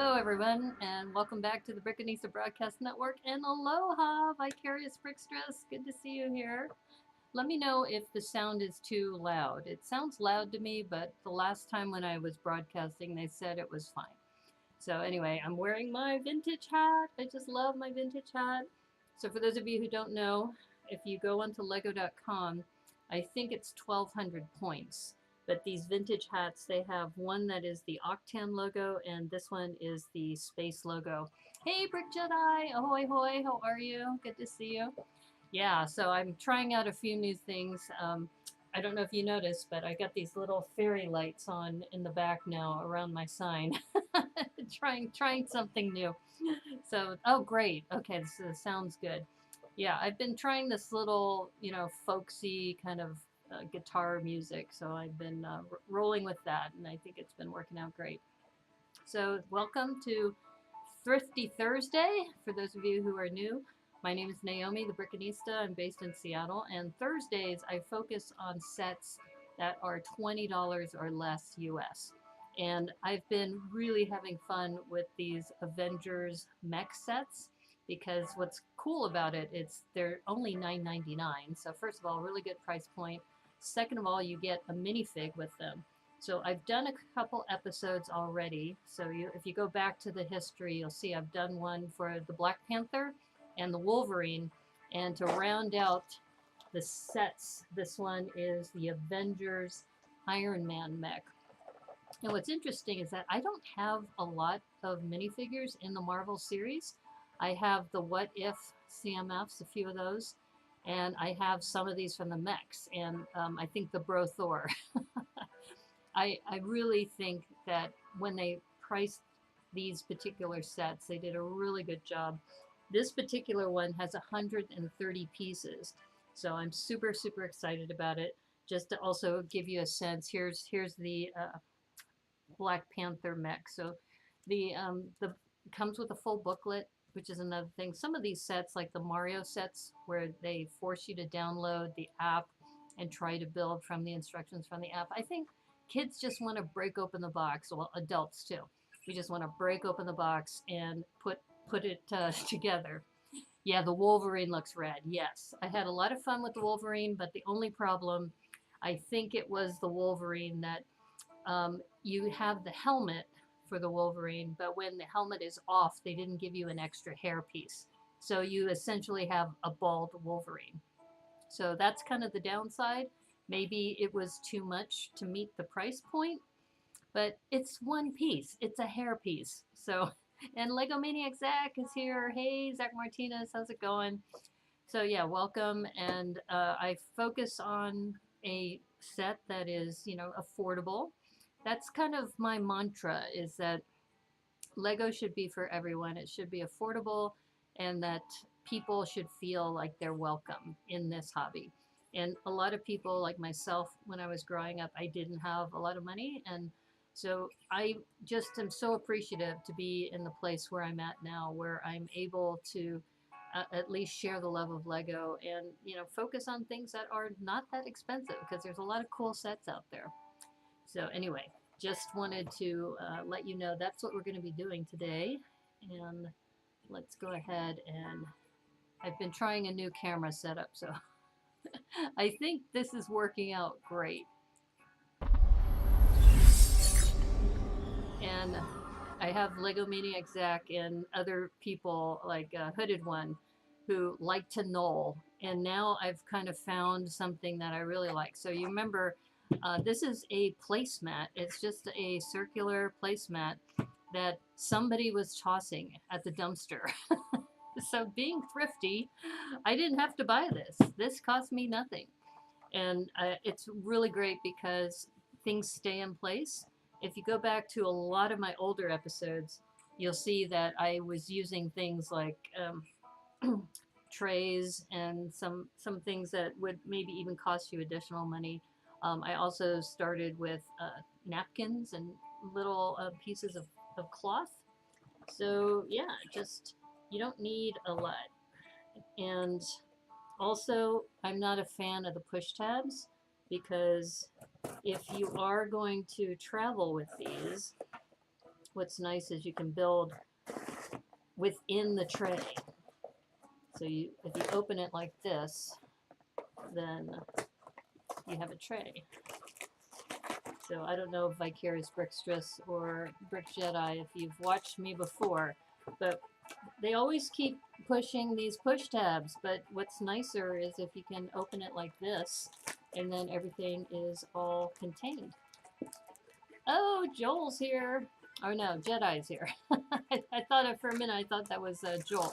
Hello, everyone, and welcome back to the Brickanista Broadcast Network. And aloha, Vicarious Brickstress. Good to see you here. Let me know if the sound is too loud. It sounds loud to me, but the last time when I was broadcasting, they said it was fine. So anyway, I'm wearing my vintage hat. I just love my vintage hat. So for those of you who don't know, if you go onto lego.com, I think it's 1,200 points. But these vintage hats, they have one that is the Octan logo, and this one is the space logo. Hey, Brick Jedi! Ahoy, hoy! How are you? Good to see you. Yeah, so I'm trying out a few new things. I don't know if you noticed, but I got these little fairy lights on in the back now around my sign. trying something new. So, oh great. Okay, this sounds good. Yeah, I've been trying this little, folksy kind of guitar music. So I've been rolling with that, and I think it's been working out great. So, welcome to Thrifty Thursday. For those of you who are new, my name is Naomi, the Brickanista. I'm based in Seattle, and Thursdays I focus on sets that are $20 or less US. And I've been really having fun with these Avengers Mech Sets because what's cool about it, they're only $9.99. So first of all, really good price point. Second of all, you get a minifig with them. So I've done a couple episodes already. So if you go back to the history, you'll see I've done one for the Black Panther and the Wolverine. And to round out the sets, this one is the Avengers Iron Man Mech. And what's interesting is that I don't have a lot of minifigures in the Marvel series. I have the What If CMFs, a few of those, and I have some of these from the mechs, and I think the Bro Thor. I really think that when they priced these particular sets, they did a really good job. This particular one has 130 pieces, so I'm super excited about it. Just to also give you a sense, here's the Black Panther mech. So the comes with a full booklet, which is another thing. Some of these sets, like the Mario sets, where they force you to download the app and try to build from the instructions from the app. I think kids just want to break open the box. Well, adults too. We just want to break open the box and put it together. Yeah, the Wolverine looks rad. Yes, I had a lot of fun with the Wolverine, but the only problem, I think it was the Wolverine that you have the helmet for the Wolverine, but when the helmet is off, they didn't give you an extra hair piece. So you essentially have a bald Wolverine. So that's kind of the downside. Maybe it was too much to meet the price point, but it's one piece. It's a hair piece. So, and Lego Maniac Zach is here. Hey, Zach Martinez, how's it going? So yeah, welcome. And I focus on a set that is, affordable. That's kind of my mantra, is that Lego should be for everyone. It should be affordable, and that people should feel like they're welcome in this hobby. And a lot of people, like myself, when I was growing up, I didn't have a lot of money. And so I just am so appreciative to be in the place where I'm at now, where I'm able to at least share the love of Lego and, focus on things that are not that expensive, because there's a lot of cool sets out there. So anyway, just wanted to let you know that's what we're going to be doing today. And let's go ahead, and I've been trying a new camera setup, so I think this is working out great. And I have Lego Maniac Zach and other people like Hooded One who like to knoll. And now I've kind of found something that I really like. So you remember, this is a placemat. It's just a circular placemat that somebody was tossing at the dumpster. So being thrifty, I didn't have to buy this. This cost me nothing. And it's really great because things stay in place. If you go back to a lot of my older episodes, you'll see that I was using things like trays and some things that would maybe even cost you additional money. I also started with napkins and little pieces of cloth. So yeah, just, you don't need a lot. And also, I'm not a fan of the push tabs, because if you are going to travel with these, what's nice is you can build within the tray. So if you open it like this, then you have a tray. So I don't know if Vicarious Brickstress or Brick Jedi, if you've watched me before, but they always keep pushing these push tabs. But what's nicer is if you can open it like this, and then everything is all contained. Oh, Joel's here. Oh no, Jedi's here. I thought for a minute, I thought that was Joel.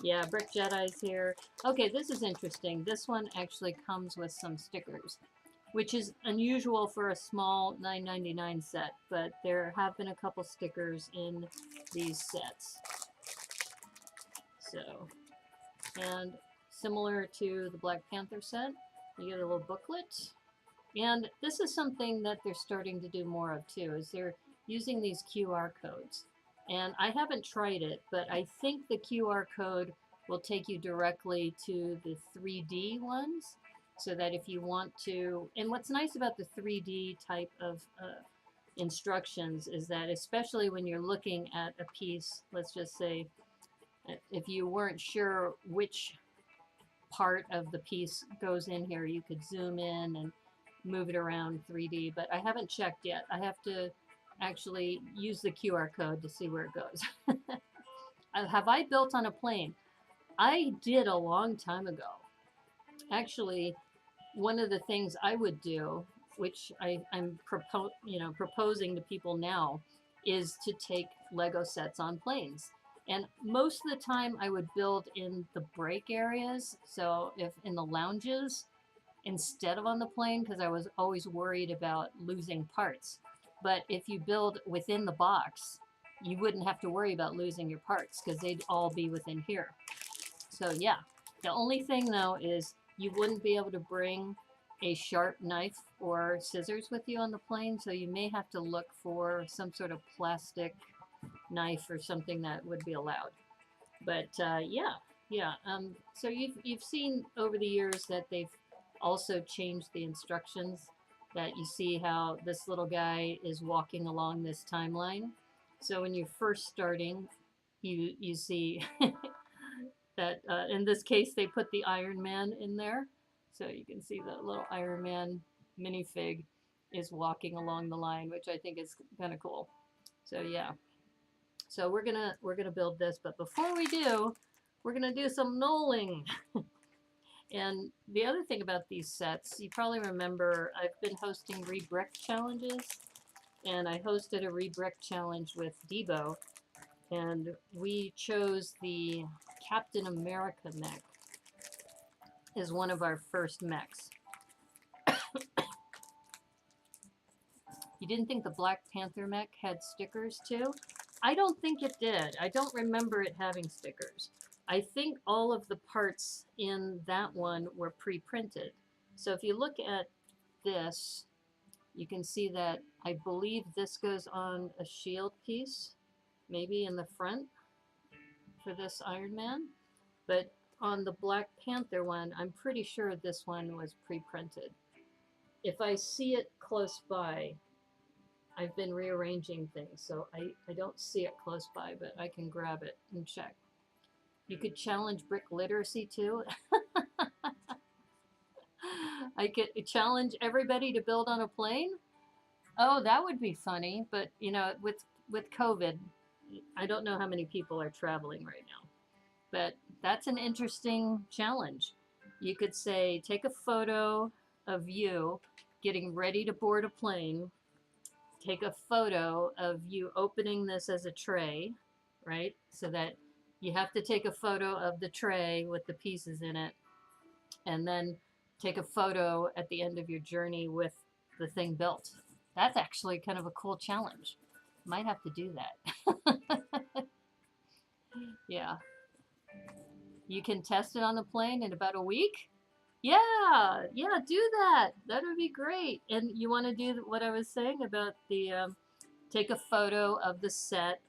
Yeah, Brick Jedi's here. Okay, this is interesting. This one actually comes with some stickers, which is unusual for a small $9.99 set, but there have been a couple stickers in these sets. So, and similar to the Black Panther set, you get a little booklet. And this is something that they're starting to do more of too, is they're using these QR codes. And I haven't tried it, but I think the QR code will take you directly to the 3D ones, so that if you want to, and what's nice about the 3D type of instructions is that, especially when you're looking at a piece, let's just say, if you weren't sure which part of the piece goes in here, you could zoom in and move it around 3D, but I haven't checked yet. I have to actually use the QR code to see where it goes. Have I built on a plane? I did a long time ago. Actually, one of the things I would do, which I'm proposing to people now, is to take Lego sets on planes. And most of the time I would build in the break areas, so if in the lounges, instead of on the plane, because I was always worried about losing parts. But if you build within the box, you wouldn't have to worry about losing your parts, because they'd all be within here. So yeah, the only thing though is you wouldn't be able to bring a sharp knife or scissors with you on the plane, so you may have to look for some sort of plastic knife or something that would be allowed. But yeah. So you've seen over the years that they've also changed the instructions, that you see how this little guy is walking along this timeline. So when you're first starting, you see that in this case they put the Iron Man in there, so you can see the little Iron Man minifig is walking along the line, which I think is kind of cool. So yeah, so we're gonna build this, but before we do, we're gonna do some knolling. And the other thing about these sets, you probably remember I've been hosting re-brick challenges, and I hosted a re-brick challenge with Debo, and we chose the Captain America mech as one of our first mechs. You didn't think the Black Panther mech had stickers too? I don't think it did. I don't remember it having stickers. I think all of the parts in that one were pre-printed. So if you look at this, you can see that I believe this goes on a shield piece, maybe in the front for this Iron Man. But on the Black Panther one, I'm pretty sure this one was pre-printed. If I see it close by, I've been rearranging things, so I don't see it close by, but I can grab it and check. You could challenge brick literacy too. I could challenge everybody to build on a plane. Oh, that would be funny, but you know, with COVID, I don't know how many people are traveling right now. But that's an interesting challenge. You could say, take a photo of you getting ready to board a plane, take a photo of you opening this as a tray, right? So that you have to take a photo of the tray with the pieces in it, and then take a photo at the end of your journey with the thing built. That's actually kind of a cool challenge. Might have to do that. Yeah. You can test it on the plane in about a week. Yeah, do that. That would be great. And you want to do what I was saying about the take a photo of the set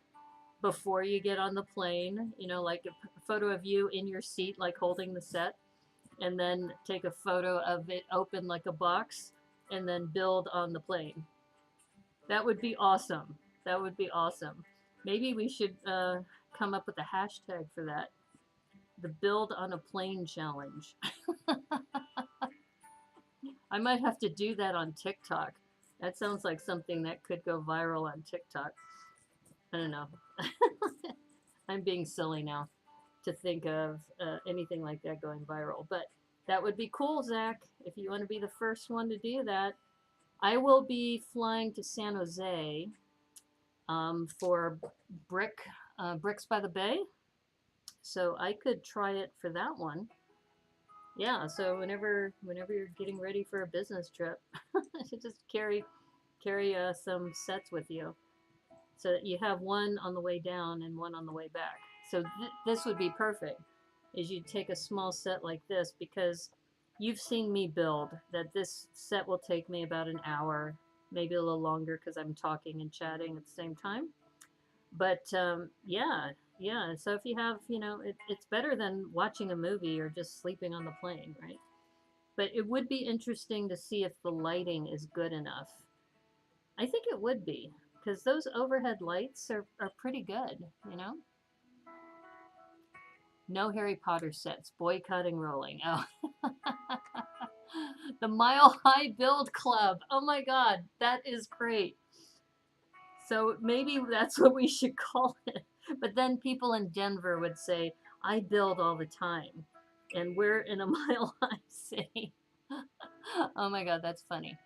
before you get on the plane, you know, like a photo of you in your seat, like holding the set, and then take a photo of it open like a box, and then build on the plane. That would be awesome. That would be awesome. Maybe we should come up with a hashtag for that. The Build on a Plane Challenge. I might have to do that on TikTok. That sounds like something that could go viral on TikTok. I don't know. I'm being silly now to think of anything like that going viral. But that would be cool, Zach, if you want to be the first one to do that. I will be flying to San Jose for Bricks by the Bay. So I could try it for that one. Yeah, so whenever you're getting ready for a business trip, you just carry some sets with you, so that you have one on the way down and one on the way back. So this would be perfect. Is you take a small set like this, because you've seen me build that this set will take me about an hour, maybe a little longer because I'm talking and chatting at the same time. But yeah, yeah. So if you have, it's better than watching a movie or just sleeping on the plane, right? But it would be interesting to see if the lighting is good enough. I think it would be, because those overhead lights are pretty good, you know? No Harry Potter sets, boycotting rolling. Oh. The Mile High Build Club. Oh my god, that is great. So maybe that's what we should call it. But then people in Denver would say, I build all the time. And we're in a Mile High city. Oh my god, that's funny.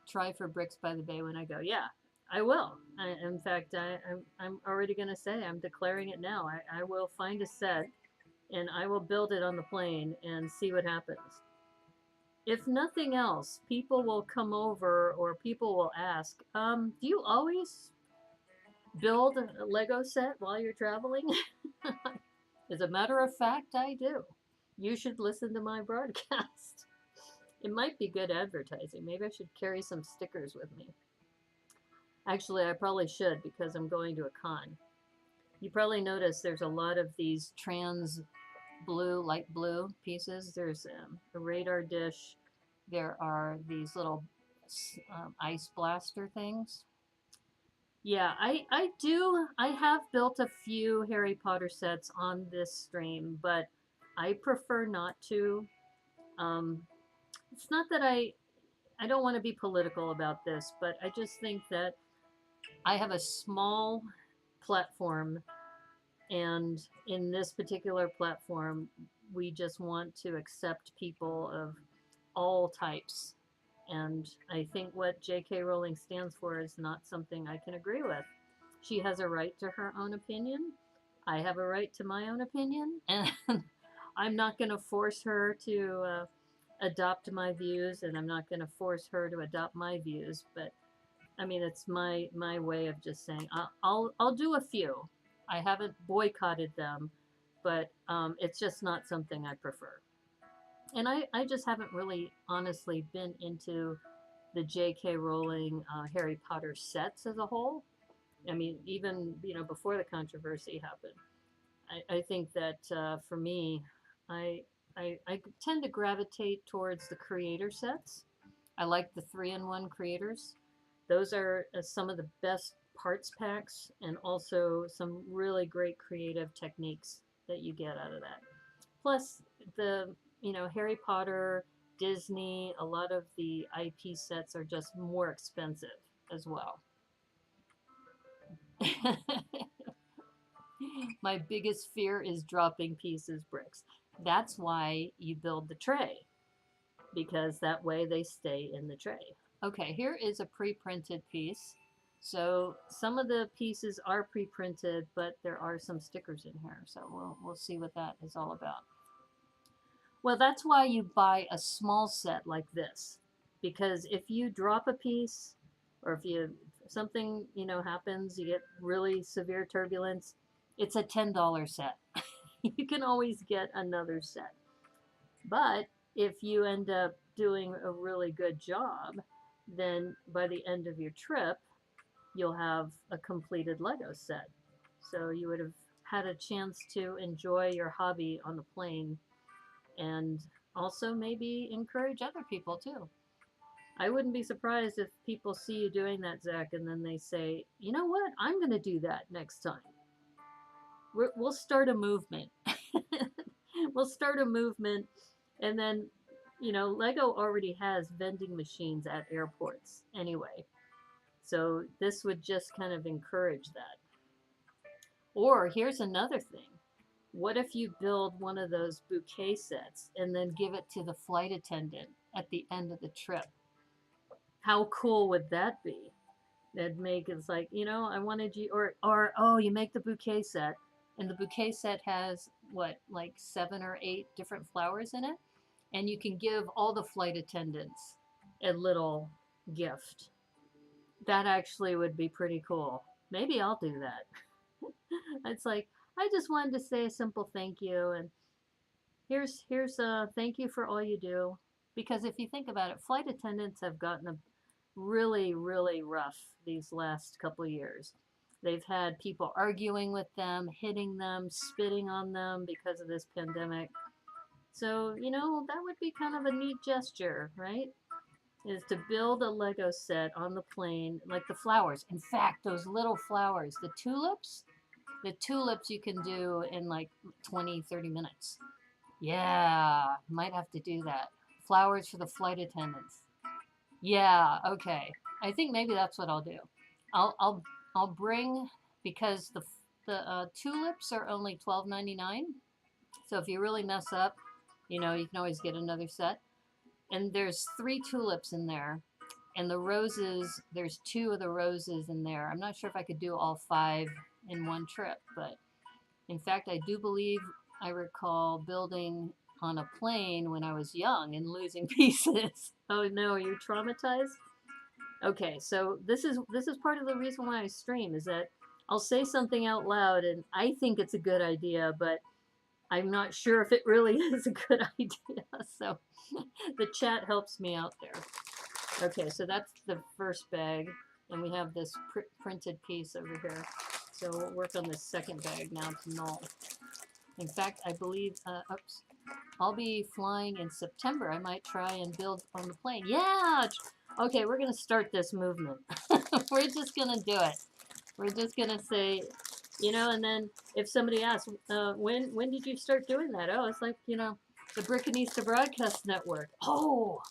Try for Bricks by the Bay when I go. Yeah, I will. In fact, I'm already going to say, I'm declaring it now. I will find a set and I will build it on the plane and see what happens. If nothing else, people will come over or people will ask, do you always build a Lego set while you're traveling? As a matter of fact, I do. You should listen to my broadcast. It might be good advertising. Maybe I should carry some stickers with me. Actually, I probably should, because I'm going to a con. You probably noticed there's a lot of these trans blue, light blue pieces. There's a radar dish. There are these little ice blaster things. Yeah, I do. I have built a few Harry Potter sets on this stream, but I prefer not to. It's not that I don't want to be political about this, but I just think that I have a small platform, and in this particular platform, we just want to accept people of all types. And I think what J.K. Rowling stands for is not something I can agree with. She has a right to her own opinion. I have a right to my own opinion. And I'm not going to force her to adopt my views, and I'm not going to force her to adopt my views. But I mean, it's my way of just saying I'll do a few. I haven't boycotted them, but it's just not something I prefer. And I just haven't really honestly been into the J.K. Rowling Harry Potter sets as a whole. I mean, even before the controversy happened, I think that for me, I, I tend to gravitate towards the creator sets. I like the 3-in-1 creators. Those are some of the best parts packs, and also some really great creative techniques that you get out of that. Plus, the Harry Potter, Disney, a lot of the IP sets are just more expensive as well. My biggest fear is dropping pieces, bricks. That's why you build the tray, because that way they stay in the tray. Okay, here is a pre-printed piece. So some of the pieces are pre-printed, but there are some stickers in here. So we'll see what that is all about. Well, that's why you buy a small set like this, because if you drop a piece, or if something happens, you get really severe turbulence, it's a $10 set. You can always get another set. But if you end up doing a really good job, then by the end of your trip, you'll have a completed Lego set. So you would have had a chance to enjoy your hobby on the plane, and also maybe encourage other people too. I wouldn't be surprised if people see you doing that, Zach, and then they say, you know what? I'm going to do that next time. We'll start a movement. We'll start a movement, and then, Lego already has vending machines at airports anyway. So this would just kind of encourage that. Or here's another thing. What if you build one of those bouquet sets and then give it to the flight attendant at the end of the trip? How cool would that be? That'd make it's like, I wanted you, or oh, you make the bouquet set, and the bouquet set has what, like 7 or 8 different flowers in it, and you can give all the flight attendants a little gift. That actually would be pretty cool. Maybe I'll do that. It's like, I just wanted to say a simple thank you, and here's a thank you for all you do. Because if you think about it, flight attendants have gotten a really, really rough these last couple of years. They've had people arguing with them, hitting them, spitting on them because of this pandemic. So, that would be kind of a neat gesture, right? Is to build a Lego set on the plane, like the flowers. In fact, those little flowers, the tulips you can do in like 20, 30 minutes. Yeah, might have to do that. Flowers for the flight attendants. Yeah, okay. I think maybe that's what I'll do. I'll bring, because the tulips are only $12.99. So if you really mess up, you can always get another set. And there's 3 tulips in there, and the roses, there's 2 of the roses in there. I'm not sure if I could do all 5 in one trip, but in fact, I do believe I recall building on a plane when I was young and losing pieces. Oh no, you're traumatized? Okay, so this is part of the reason why I stream, is that I'll say something out loud and I think it's a good idea, but I'm not sure if it really is a good idea. So the chat helps me out there. Okay, so that's the first bag, and we have this printed piece over here. So we'll work on this second bag now to null. In fact, I believe, oops, I'll be flying in September. I might try and build on the plane. Yeah! Okay, we're going to start this movement. We're just going to do it. We're just going to say, and then if somebody asks, when did you start doing that? Oh, it's like, the Brickanista Broadcast Network. Oh,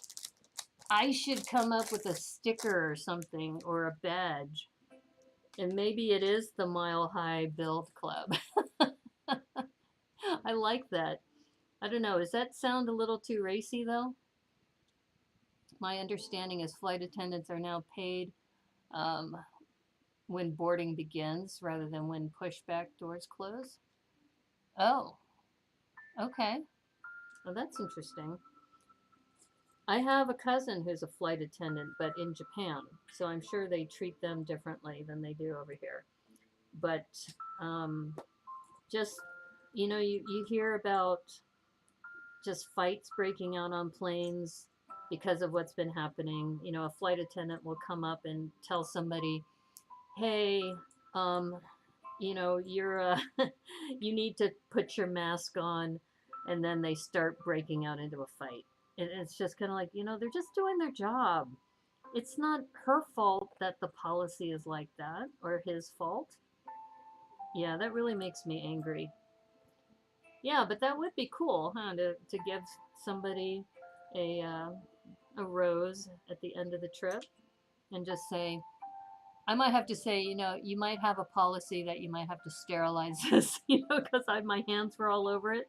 I should come up with a sticker or something, or a badge. And maybe it is the Mile High Build Club. I like that. I don't know. Does that sound a little too racy, though? My understanding is flight attendants are now paid when boarding begins rather than when pushback doors close. Oh, okay. Well, that's interesting. I have a cousin who's a flight attendant, but in Japan, so I'm sure they treat them differently than they do over here. But just, you hear about just fights breaking out on planes because of what's been happening. A flight attendant will come up and tell somebody, hey, you're you need to put your mask on, and then they start breaking out into a fight. And it's just kind of like, they're just doing their job. It's not her fault that the policy is like that, or his fault. Yeah, that really makes me angry. Yeah, but that would be cool, huh? To give somebody a rose at the end of the trip, and just say, I might have to say, you might have a policy that you might have to sterilize this, because my hands were all over it.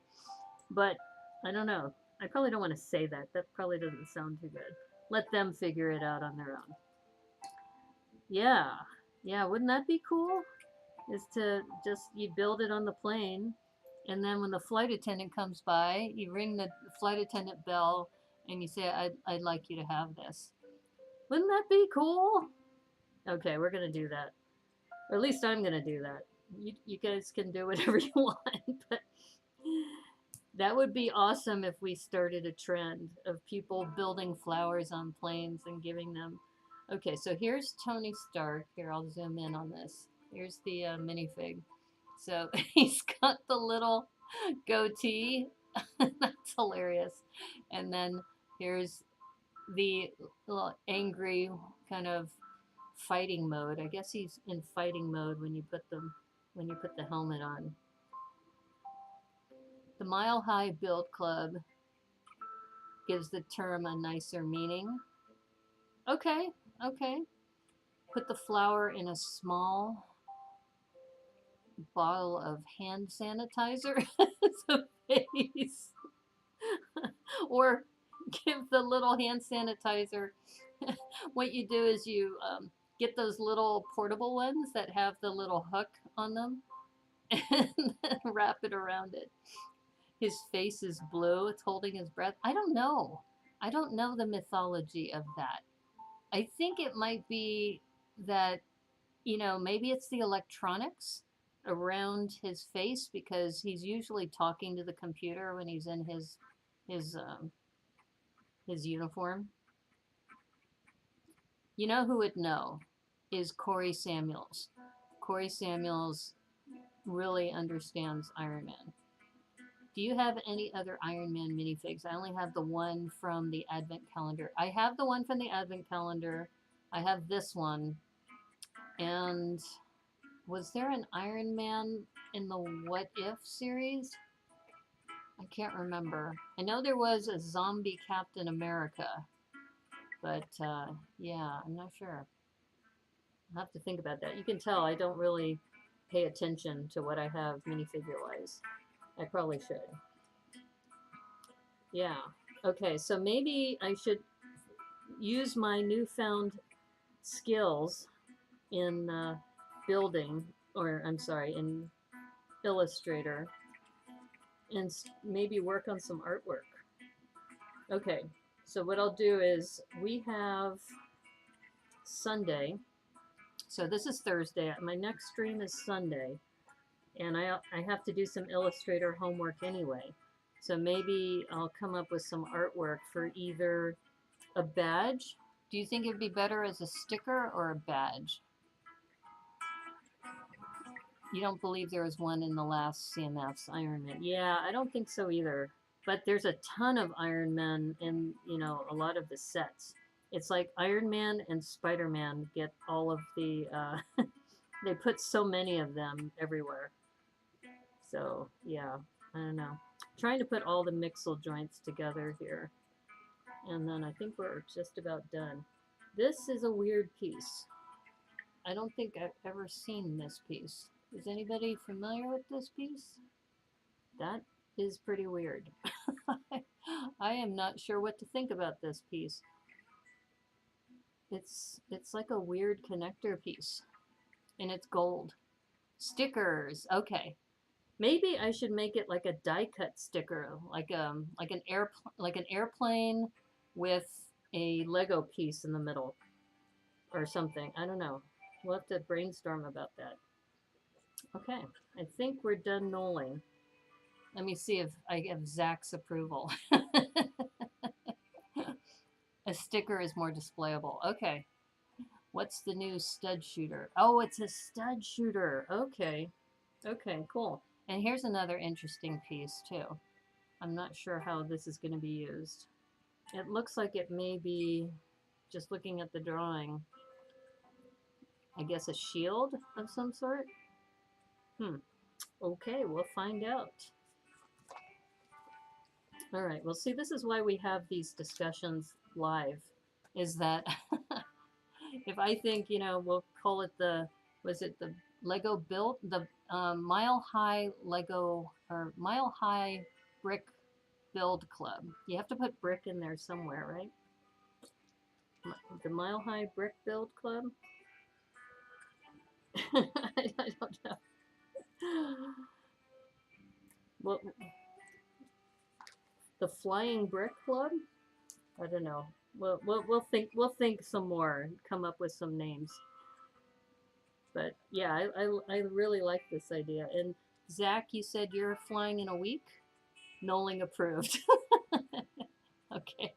But I don't know. I probably don't want to say that. That probably doesn't sound too good. Let them figure it out on their own. Yeah. Yeah, wouldn't that be cool? Is to just, you build it on the plane, and then when the flight attendant comes by, you ring the flight attendant bell, and you say, I'd like you to have this. Wouldn't that be cool? Okay, we're going to do that. Or at least I'm going to do that. You guys can do whatever you want, but that would be awesome if we started a trend of people building flowers on planes and giving them. Okay, so here's Tony Stark. Here, I'll zoom in on this. Here's the minifig. So he's got the little goatee. That's hilarious. And then here's the little angry kind of fighting mode. I guess he's in fighting mode when you put the helmet on. The Mile High Build Club gives the term a nicer meaning. Okay, okay. Put the flower in a small bottle of hand sanitizer as a face. Or give the little hand sanitizer. What you do is you get those little portable ones that have the little hook on them and then wrap it around it. His face is blue, it's holding his breath. I don't know. I don't know the mythology of that. I think it might be that, maybe it's the electronics around his face because he's usually talking to the computer when he's in his um, his uniform. You know who would know is Corey Samuels. Corey Samuels really understands Iron Man. Do you have any other Iron Man minifigs? I only have the one from the Advent calendar. I have the one from the Advent calendar. I have this one. And was there an Iron Man in the What If series? I can't remember. I know there was a zombie Captain America. But yeah, I'm not sure. I'll have to think about that. You can tell I don't really pay attention to what I have minifigure wise. I probably should. Yeah. Okay, so maybe I should use my newfound skills in building, or I'm sorry, in Illustrator, and maybe work on some artwork. Okay, so what I'll do is we have Sunday. So this is Thursday. My next stream is Sunday, and I have to do some Illustrator homework anyway. So maybe I'll come up with some artwork for either a badge. Do you think it'd be better as a sticker or a badge? You don't believe there was one in the last CMF's Iron Man? Yeah, I don't think so either. But there's a ton of Iron Man in, a lot of the sets. It's like Iron Man and Spider-Man get all of the, they put so many of them everywhere. So, yeah, I don't know. Trying to put all the mixel joints together here. And then I think we're just about done. This is a weird piece. I don't think I've ever seen this piece. Is anybody familiar with this piece? That is pretty weird. I am not sure what to think about this piece. It's like a weird connector piece, and it's gold. Stickers, okay. Maybe I should make it like a die cut sticker, like an airplane with a Lego piece in the middle, or something. I don't know. We'll have to brainstorm about that. Okay, I think we're done knolling. Let me see if I have Zach's approval. A sticker is more displayable. Okay. What's the new stud shooter? Oh, it's a stud shooter. Okay. Okay, cool. And here's another interesting piece, too. I'm not sure how this is going to be used. It looks like it may be, just looking at the drawing, I guess a shield of some sort? Okay, we'll find out. All right, well, see, this is why we have these discussions live, is that if I think, we'll call it was it the Lego build, the Mile High Lego, or Mile High Brick Build Club. You have to put brick in there somewhere, right? The Mile High Brick Build Club? I don't know. Well, the Flying Brick Club? I don't know. We'll think some more and come up with some names. But yeah, I really like this idea. And Zach, you said you're flying in a week? Knolling approved. Okay.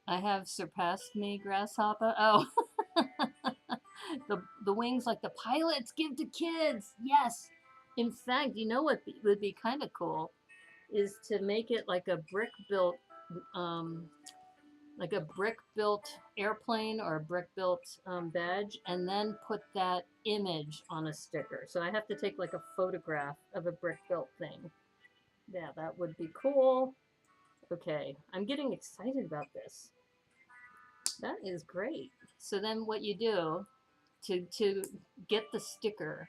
I have surpassed me, Grasshopper. Oh. The wings like the pilots give to kids. Yes. In fact, you know what would be kind of cool is to make it um, like a brick built airplane or a brick built badge, and then put that image on a sticker. So I have to take like a photograph of a brick built thing. Yeah, that would be cool. Okay, I'm getting excited about this. That is great. So then what you do to get the sticker,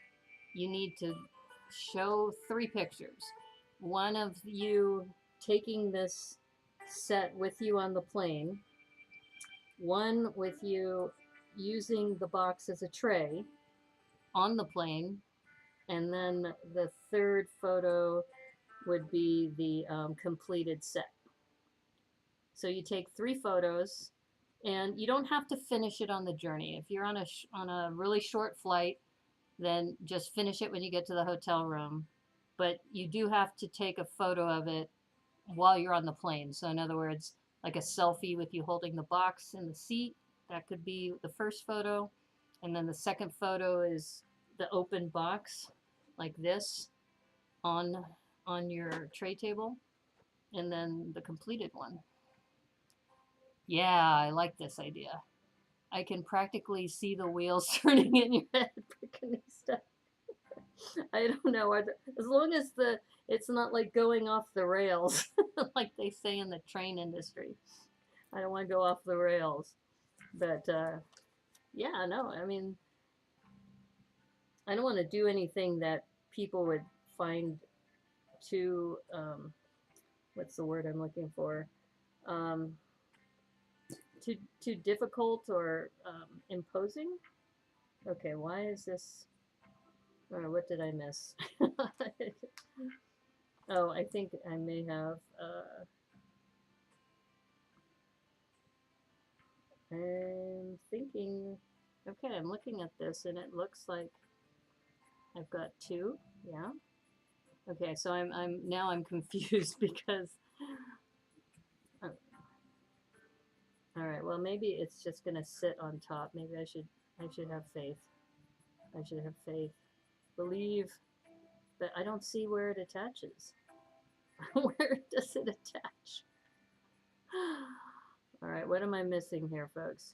you need to show 3 pictures. One of you taking this set with you on the plane, one with you using the box as a tray on the plane, and then the third photo would be the completed set. So you take 3 photos, and you don't have to finish it on the journey. If you're on a really short flight, then just finish it when you get to the hotel room. But you do have to take a photo of it while you're on the plane. So in other words, like a selfie with you holding the box in the seat, that could be the first photo. And then the second photo is the open box like this on your tray table, and then the completed one. Yeah, I like this idea. I can practically see the wheels turning in your head, Bricanista. I don't know. As long as it's not like going off the rails, like they say in the train industry. I don't want to go off the rails. But yeah, no. I mean, I don't want to do anything that people would find too. What's the word I'm looking for? Um, too difficult or imposing. Okay, why is this? Oh, what did I miss? Oh, I think I may have. I'm thinking. Okay, I'm looking at this, and it looks like I've got 2. Yeah. Okay, so I'm confused because. Oh, all right. Well, maybe it's just gonna sit on top. Maybe I should have faith. I should have faith. Believe. But I don't see where it attaches. Where does it attach? All right, what am I missing here, folks?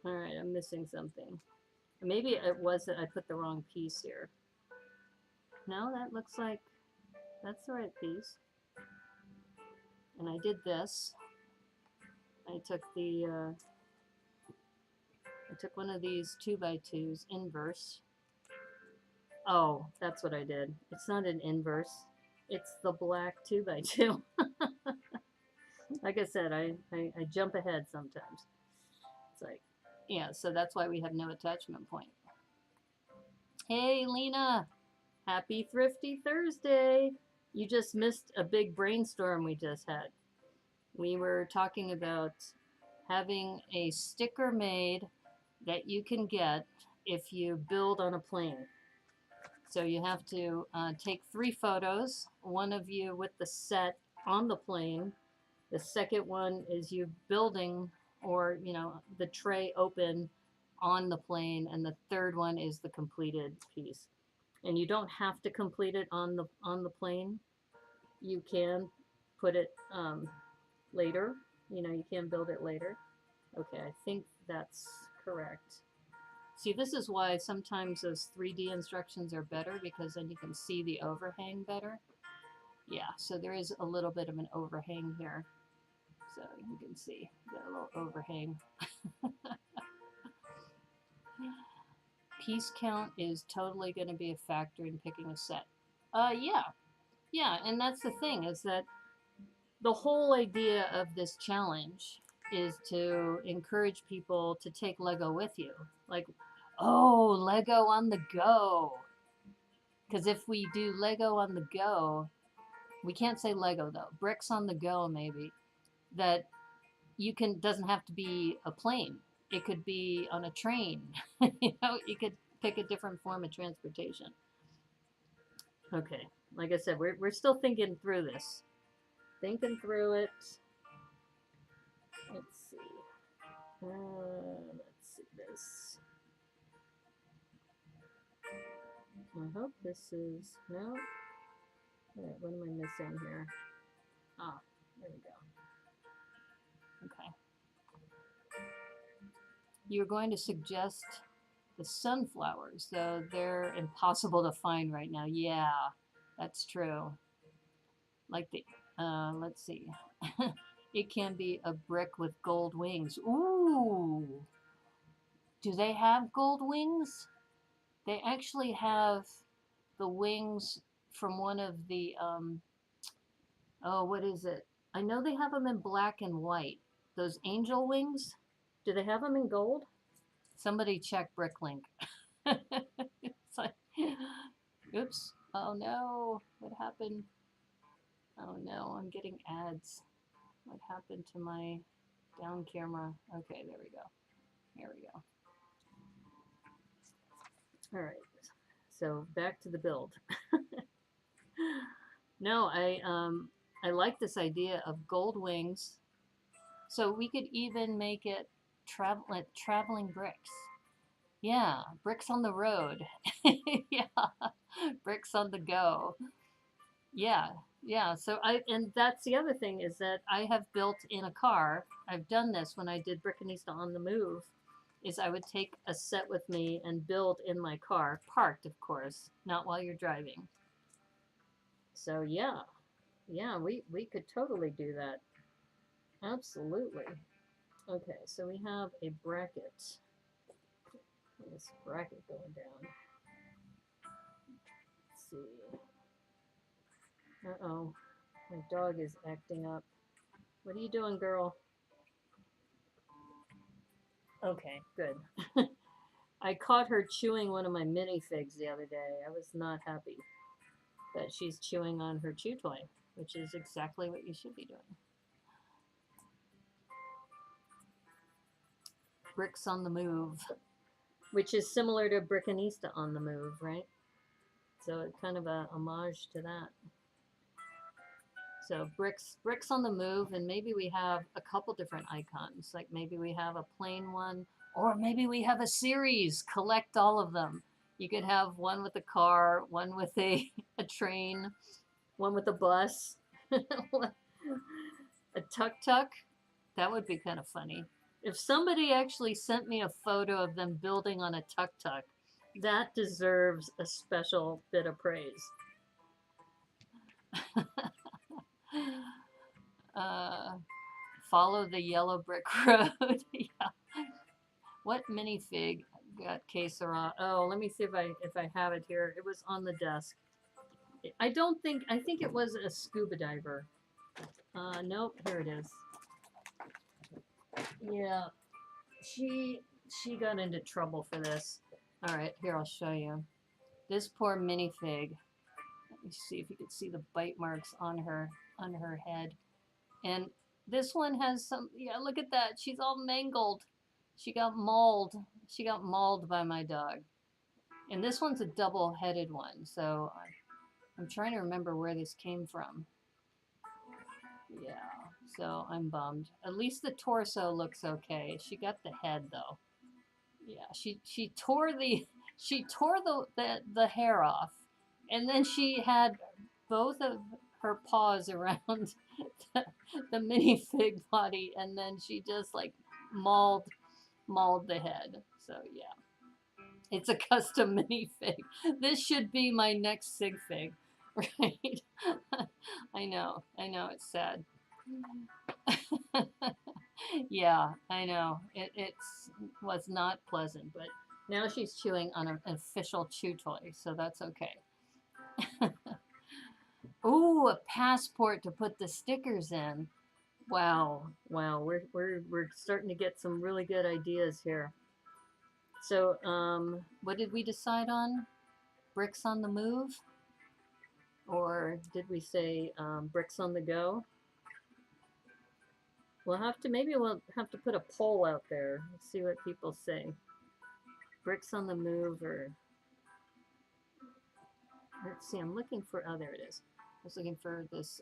All right, I'm missing something. Maybe it was that I put the wrong piece here. No, that looks like that's the right piece. And I did this. I took one of these 2x2s inverse. Oh, that's what I did. It's not an inverse. It's the black 2x2. Like I said, I jump ahead sometimes. It's like, yeah, so that's why we have no attachment point. Hey, Lena. Happy Thrifty Thursday. You just missed a big brainstorm we just had. We were talking about having a sticker made that you can get if you build on a plane. So you have to take 3 photos, one of you with the set on the plane. The second one is you building, or the tray open on the plane, and the third one is the completed piece. And you don't have to complete it on the plane. You can put it later. You can build it later. Okay, I think that's correct. See, this is why sometimes those 3D instructions are better, because then you can see the overhang better. Yeah, so there is a little bit of an overhang here. So you can see, got a little overhang. Piece count is totally going to be a factor in picking a set. Yeah, and that's the thing, is that the whole idea of this challenge is to encourage people to take Lego with you. Like, oh, Lego on the go. Because if we do Lego on the go, we can't say Lego though, bricks on the go maybe, that doesn't have to be a plane. It could be on a train. You could pick a different form of transportation. Okay, like I said, we're still thinking through this. Thinking through it. Let's see. Let's see this. I hope this is, no. All right, what am I missing here? Ah, there we go. Okay. You're going to suggest the sunflowers, though they're impossible to find right now. Yeah, that's true. Like the, let's see. It can be a brick with gold wings. Ooh. Do they have gold wings? They actually have the wings from one of the, oh, what is it? I know they have them in black and white. Those angel wings? Do they have them in gold? Somebody check Bricklink. It's like, oops. Oh no. What happened? Oh no, I'm getting ads. What happened to my down camera? Okay, there we go. There we go. All right. So back to the build. No, I like this idea of gold wings. So we could even make it traveling bricks. Yeah, bricks on the road. Yeah, bricks on the go. Yeah, yeah. So and that's the other thing is that I have built in a car. I've done this when I did Brickanista on the Move, is I would take a set with me and build in my car, parked, of course, not while you're driving. So yeah, yeah, we could totally do that. Absolutely. Okay, so we have a bracket. This bracket going down. Let's see. Uh-oh. My dog is acting up. What are you doing, girl? Okay, good. I caught her chewing one of my minifigs the other day. I was not happy that she's chewing on her chew toy, which is exactly what you should be doing. Bricks on the Move, which is similar to Brickanista on the Move, right? So it's kind of a homage to that. So bricks on the move, and maybe we have a couple different icons. Like maybe we have a plain one, or maybe we have a series. Collect all of them. You could have one with a car, one with a train, one with a bus, a tuk-tuk. That would be kind of funny. If somebody actually sent me a photo of them building on a tuk-tuk, that deserves a special bit of praise. uh, Follow the yellow brick road. Yeah. What minifig got que sera? Oh, let me see if I have it here. It was on the desk. I think it was a scuba diver. Nope, here it is. Yeah, she got into trouble for this. All right, here I'll show you. This poor minifig. Let me see if you can see the bite marks on her head. And this one has some, yeah, look at that. She's all mangled. She got mauled. She got mauled by my dog. And this one's a double-headed one, so I'm trying to remember where this came from. Yeah, so I'm bummed. At least the torso looks okay. She got the head though. Yeah, she tore the hair off, and then she had both of her paws around the minifig body, and then she just like mauled the head. So yeah, it's a custom minifig. This should be my next sig fig, right? I know, it's sad. Yeah, I know. It's was not pleasant, but now she's chewing on an official chew toy, so that's okay. Ooh, a passport to put the stickers in. Wow, wow, we're starting to get some really good ideas here. So, what did we decide on? Bricks on the move, or did we say bricks on the go? We'll have to put a poll out there and see what people say. Bricks on the move, or let's see. I'm looking for. Oh, there it is. I was looking for this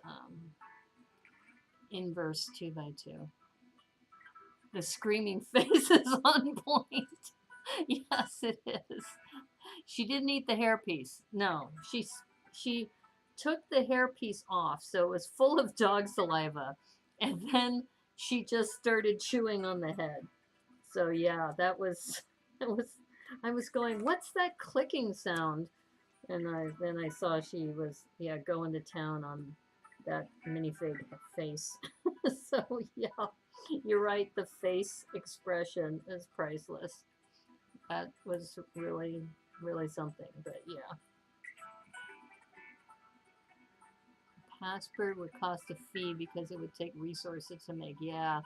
inverse 2x2. The screaming face is on point. Yes, it is. She didn't eat the hairpiece. No, she took the hairpiece off, so it was full of dog saliva, and then she just started chewing on the head. So yeah, that was that was I was going, what's that clicking sound? And then I saw she was going to town on that minifig face. So yeah, you're right. The face expression is priceless. That was really really something. But yeah, password would cost a fee because it would take resources to make. Yeah,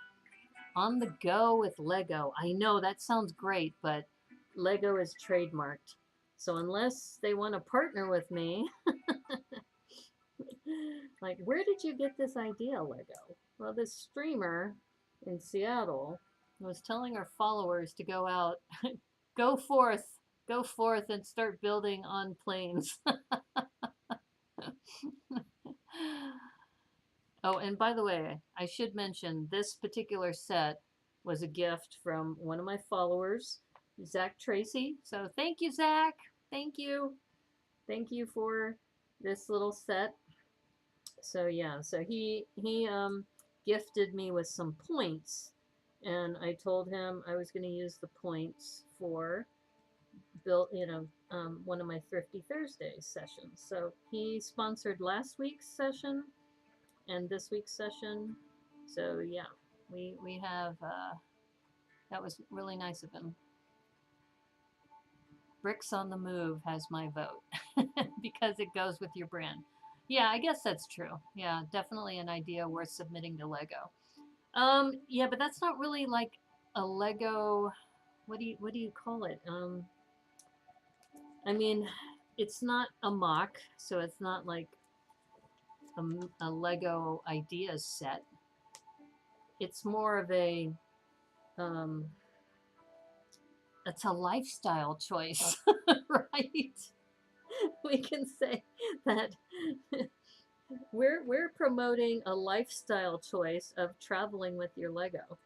on the go with Lego. I know that sounds great, but Lego is trademarked. So unless they want to partner with me, like, where did you get this idea, Lego? Well, this streamer in Seattle was telling her followers to go out, go forth, go forth and start building on planes. Oh, and by the way, I should mention this particular set was a gift from one of my followers, Zach Tracy. So thank you, Zach. Thank you. Thank you for this little set. So yeah, so he gifted me with some points, and I told him I was going to use the points for one of my Thrifty Thursday sessions. So he sponsored last week's session and this week's session. So yeah, we have that was really nice of him. Bricks on the Move has my vote because it goes with your brand. Yeah, I guess that's true. Yeah, definitely an idea worth submitting to Lego. Yeah, but that's not really like a Lego. What do you call it? I mean, it's not a mock, so it's not like a Lego ideas set. It's more of a it's a lifestyle choice, right? We can say that we're promoting a lifestyle choice of traveling with your Lego.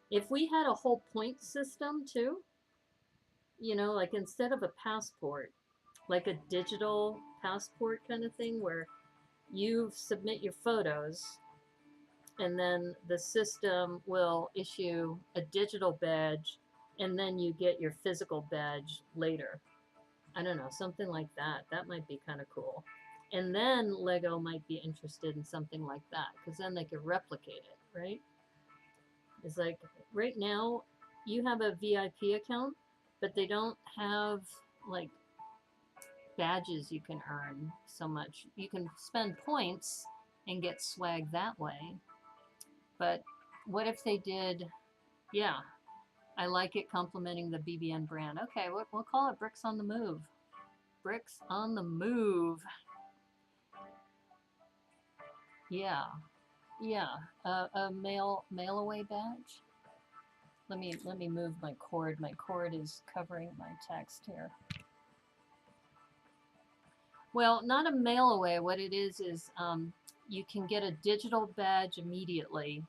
If we had a whole point system too, like instead of a passport, like a digital passport kind of thing where you submit your photos and then the system will issue a digital badge and then you get your physical badge later. I don't know, something like that. That might be kind of cool. And then Lego might be interested in something like that because then they could replicate it, right? It's like right now you have a VIP account, but they don't have like badges you can earn so much. You can spend points and get swag that way. But what if they did, yeah, I like it complimenting the BBN brand. Okay, we'll call it Bricks on the Move. Bricks on the Move. Yeah, yeah, a mail away badge. Let me move my cord. My cord is covering my text here. Well, not a mail away. What it is you can get a digital badge immediately.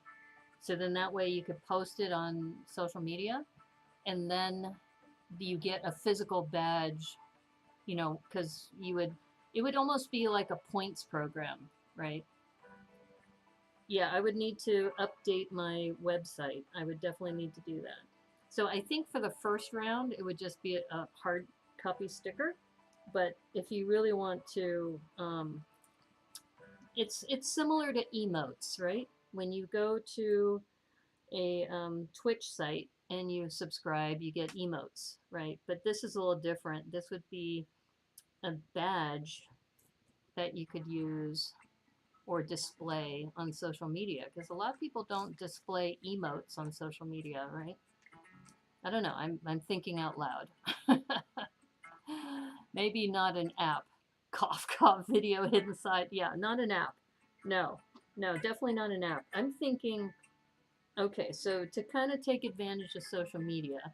So then that way you could post it on social media, and then you get a physical badge. Because it would almost be like a points program, right? Yeah, I would need to update my website. I would definitely need to do that. So I think for the first round, it would just be a hard copy sticker. But if you really want to, it's similar to emotes, right? When you go to a Twitch site and you subscribe, you get emotes, right? But this is a little different. This would be a badge that you could use or display on social media, because a lot of people don't display emotes on social media, right? I don't know. I'm thinking out loud. Maybe not an app. Cough, cough, video inside. Yeah, not an app. No, definitely not an app. I'm thinking, okay, so to kind of take advantage of social media,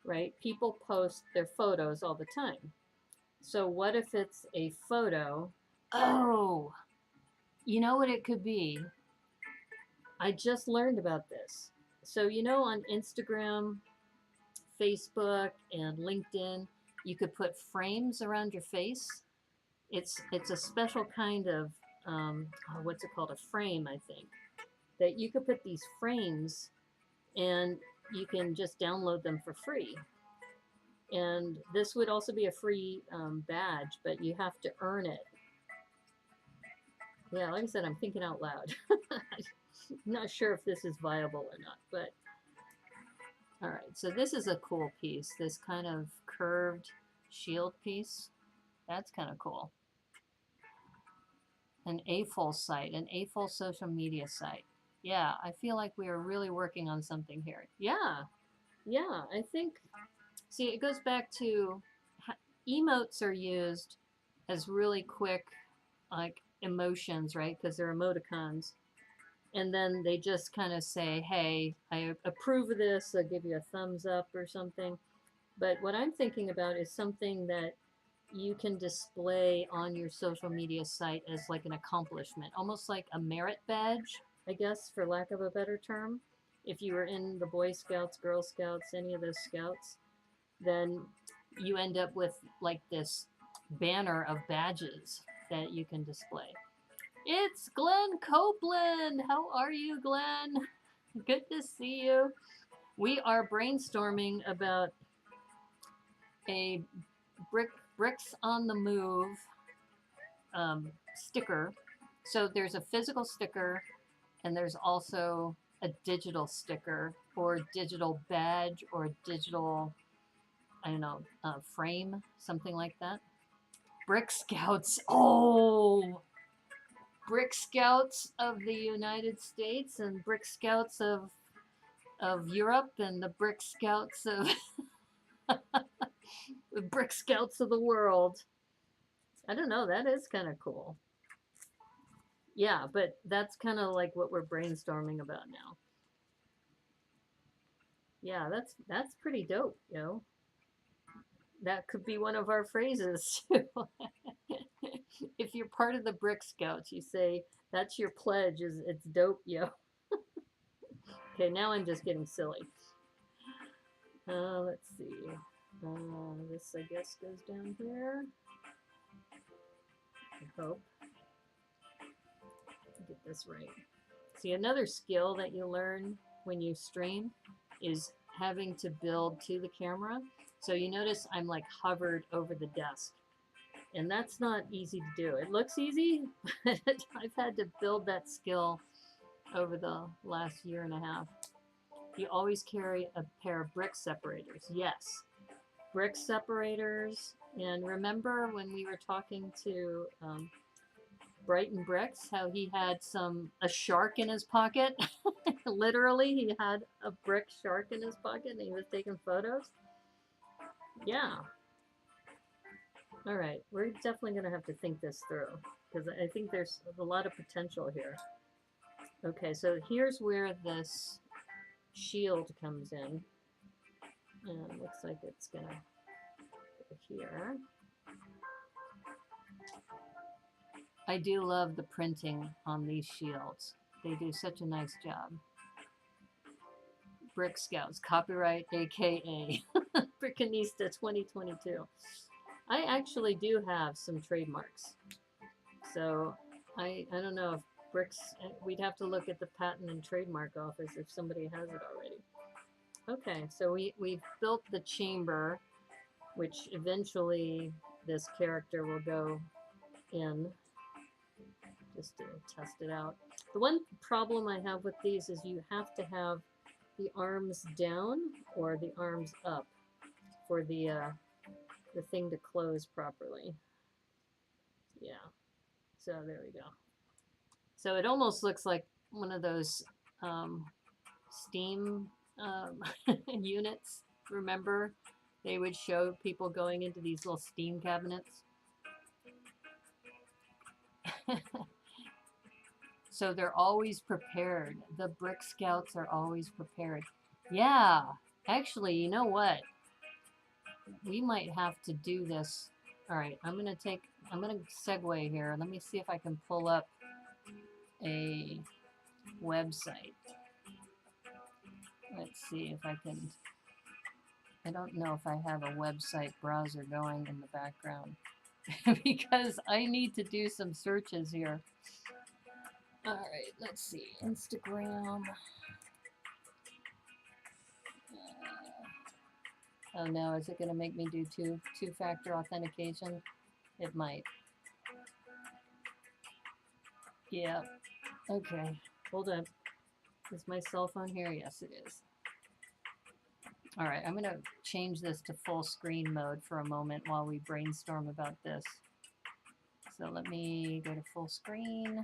right? People post their photos all the time. So what if it's a photo? Oh, you know what it could be? I just learned about this. So, on Instagram, Facebook, and LinkedIn, you could put frames around your face. It's a special kind of what's it called, a frame, I think, that you could put these frames and you can just download them for free. And this would also be a free badge, but you have to earn it. Yeah, like I said, I'm thinking out loud. I'm not sure if this is viable or not, but all right. So this is a cool piece, this kind of curved shield piece. That's kind of cool. An AFOL site, an AFOL social media site. Yeah, I feel like we are really working on something here. Yeah, I think, see, it goes back to emotes are used as really quick, like, emotions, right? Because they're emoticons. And then they just kind of say, hey, I approve of this, I'll give you a thumbs up or something. But what I'm thinking about is something that you can display on your social media site as like an accomplishment, almost like a merit badge, I guess, for lack of a better term. If you were in the Boy Scouts, Girl Scouts, any of those scouts, then you end up with like this banner of badges that you can display. It's Glenn Copeland. How are you, Glenn? Good to see you. We are brainstorming about a bricks on the move sticker. So there's a physical sticker, and there's also a digital sticker or digital badge or digital, I don't know, frame, something like that. Brick Scouts. Oh, Brick Scouts of the United States and Brick Scouts of Europe and the Brick Scouts of the Brick Scouts of the world. I don't know, that is kind of cool. Yeah, but that's kind of like what we're brainstorming about now. Yeah, that's pretty dope, yo. That could be one of our phrases too. If you're part of the Brick Scouts, you say that's your pledge. Is it's dope, yo. Okay, now I'm just getting silly. Let's see. This, I guess, goes down here. I hope. Get this right. See, another skill that you learn when you stream is having to build to the camera. So you notice I'm like hovered over the desk. And that's not easy to do. It looks easy, but I've had to build that skill over the last year and a half. You always carry a pair of brick separators. Yes, brick separators. And remember when we were talking to Brighton Bricks, how he had a shark in his pocket? Literally, he had a brick shark in his pocket and he was taking photos. Yeah. All right, we're definitely going to have to think this through because I think there's a lot of potential here. Okay, so here's where this shield comes in. And it looks like it's going to go here. I do love the printing on these shields. They do such a nice job. Brick Scouts, copyright AKA Brickanista 2022. I actually do have some trademarks. So I don't know if Bricks, we'd have to look at the patent and trademark office if somebody has it already. Okay, so we've built the chamber, which eventually this character will go in, just to test it out. The one problem I have with these is you have to have the arms down or the arms up for the thing to close properly. Yeah, so there we go. So it almost looks like one of those steam units. Remember, they would show people going into these little steam cabinets. So they're always prepared. The Brick Scouts are always prepared. Yeah, actually, you know what? We might have to do this. All right, I'm gonna segue here. Let me see if I can pull up a website. Let's see if I can. I don't know if I have a website browser going in the background. because I need to do some searches here. All right, let's see. Instagram. Oh no, is it going to make me do two-factor authentication? It might. Yeah. Okay. Hold up. Is my cell phone here? Yes, it is. All right, I'm going to change this to full screen mode for a moment while we brainstorm about this. So let me go to full screen.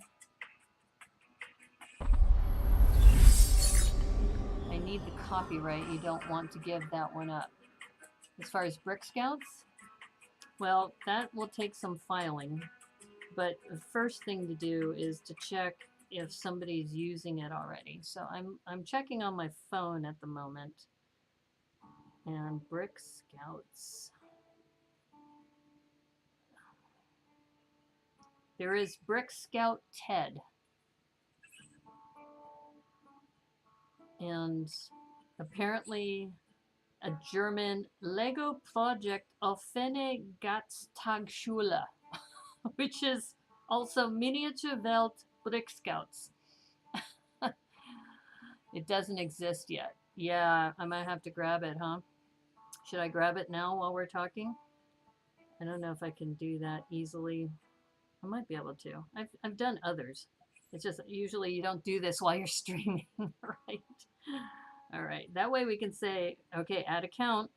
I need the copyright. You don't want to give that one up. As far as Brick Scouts, well, that will take some filing. But the first thing to do is to check if somebody's using it already. So I'm checking on my phone at the moment. And Brick Scouts. There is Brick Scout Ted. And apparently a German Lego project offene Gattagschule, which is also Miniature Welt Brick Scouts. It doesn't exist yet. Yeah, I might have to grab it, huh? Should I grab it now while we're talking? I don't know if I can do that easily. I might be able to. I've done others. It's just usually you don't do this while you're streaming, right? All right, that way we can say, okay, add account.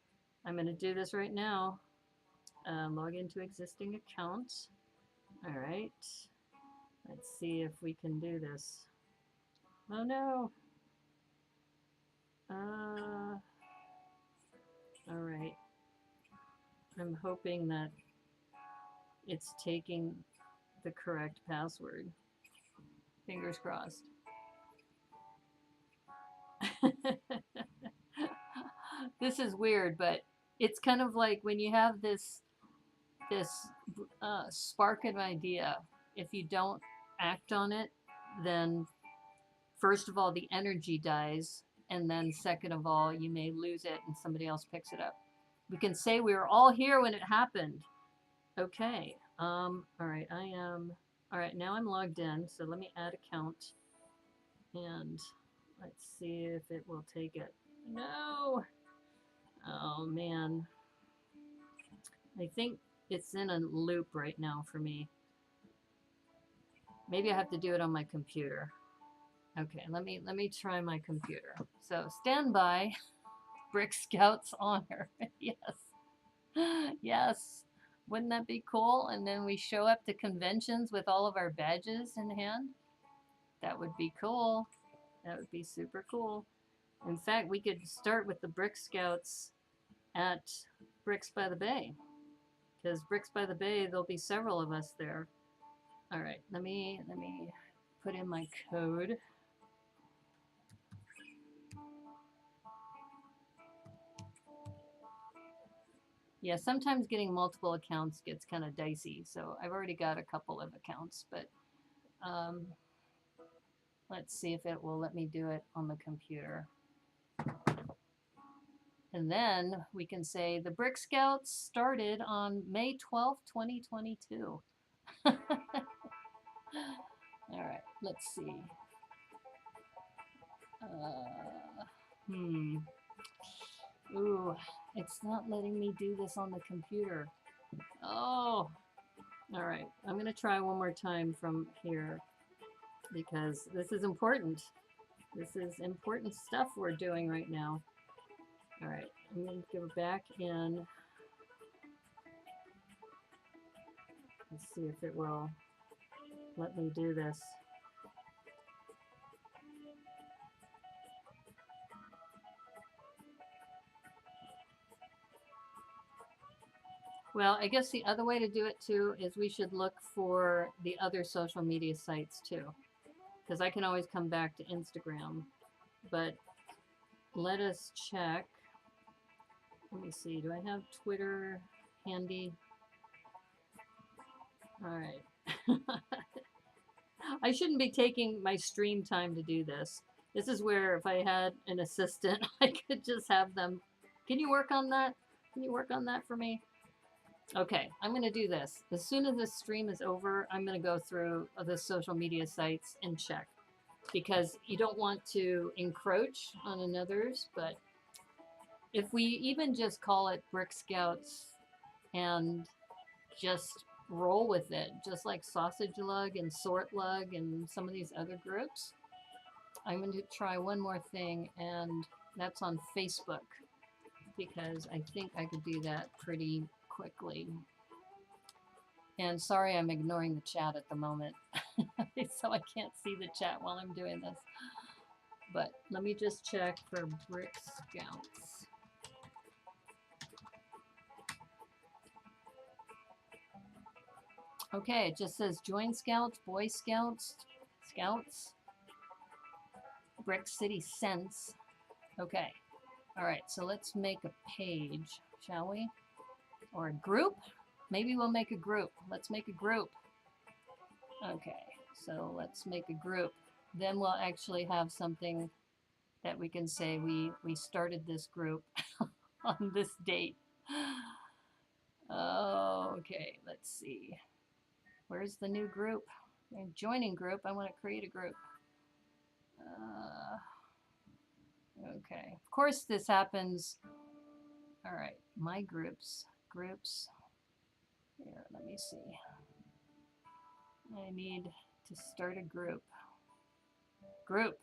I'm going to do this right now. Log into existing account. All right, let's see if we can do this. Oh no. All right. I'm hoping that it's taking the correct password. Fingers crossed. This is weird, but it's kind of like when you have this spark of idea. If you don't act on it, then first of all the energy dies, and then second of all you may lose it and somebody else picks it up. We can say we were all here when it happened. Okay. All right. I am. All right. Now I'm logged in. So let me add account, and let's see if it will take it. No. Oh man. I think it's in a loop right now for me. Maybe I have to do it on my computer. Okay, let me try my computer. So stand by. Brick Scouts honor. Yes. Yes. Wouldn't that be cool? And then we show up to conventions with all of our badges in hand. That would be cool. That would be super cool. In fact, we could start with the Brick Scouts at Bricks by the Bay. Because Bricks by the Bay, there'll be several of us there. All right, let me put in my code. Yeah, sometimes getting multiple accounts gets kind of dicey, so I've already got a couple of accounts, but let's see if it will let me do it on the computer. And then we can say the Brick Scouts started on May 12th, 2022. All right, let's see. Ooh, it's not letting me do this on the computer. Oh, all right. I'm going to try one more time from here because this is important. This is important stuff we're doing right now. All right, I'm going to go back in. Let's see if it will let me do this. Well, I guess the other way to do it too is we should look for the other social media sites too, because I can always come back to Instagram. But let us check. Let me see. Do I have Twitter handy? All right. I shouldn't be taking my stream time to do this. This is where if I had an assistant, I could just have them. Can you work on that? Can you work on that for me? Okay, I'm going to do this. As soon as this stream is over, I'm going to go through the social media sites and check, because you don't want to encroach on another's. But if we even just call it Brick Scouts and just roll with it, just like Sausage Lug and Sort Lug and some of these other groups, I'm going to try one more thing, and that's on Facebook, because I think I could do that pretty quickly. And sorry, I'm ignoring the chat at the moment, so I can't see the chat while I'm doing this. But let me just check for Brick Scouts. Okay, it just says join Scouts, Boy Scouts, Scouts, Brick City Sense. Okay, all right, so let's make a page, shall we? Or a group? Maybe we'll make a group. Let's make a group. Okay, so let's make a group. Then we'll actually have something that we can say we started this group on this date. Oh, okay, let's see. Where's the new group? Joining group. I want to create a group. Okay. Of course, this happens. All right, my groups. Groups. Here, let me see. I need to start a group. Group.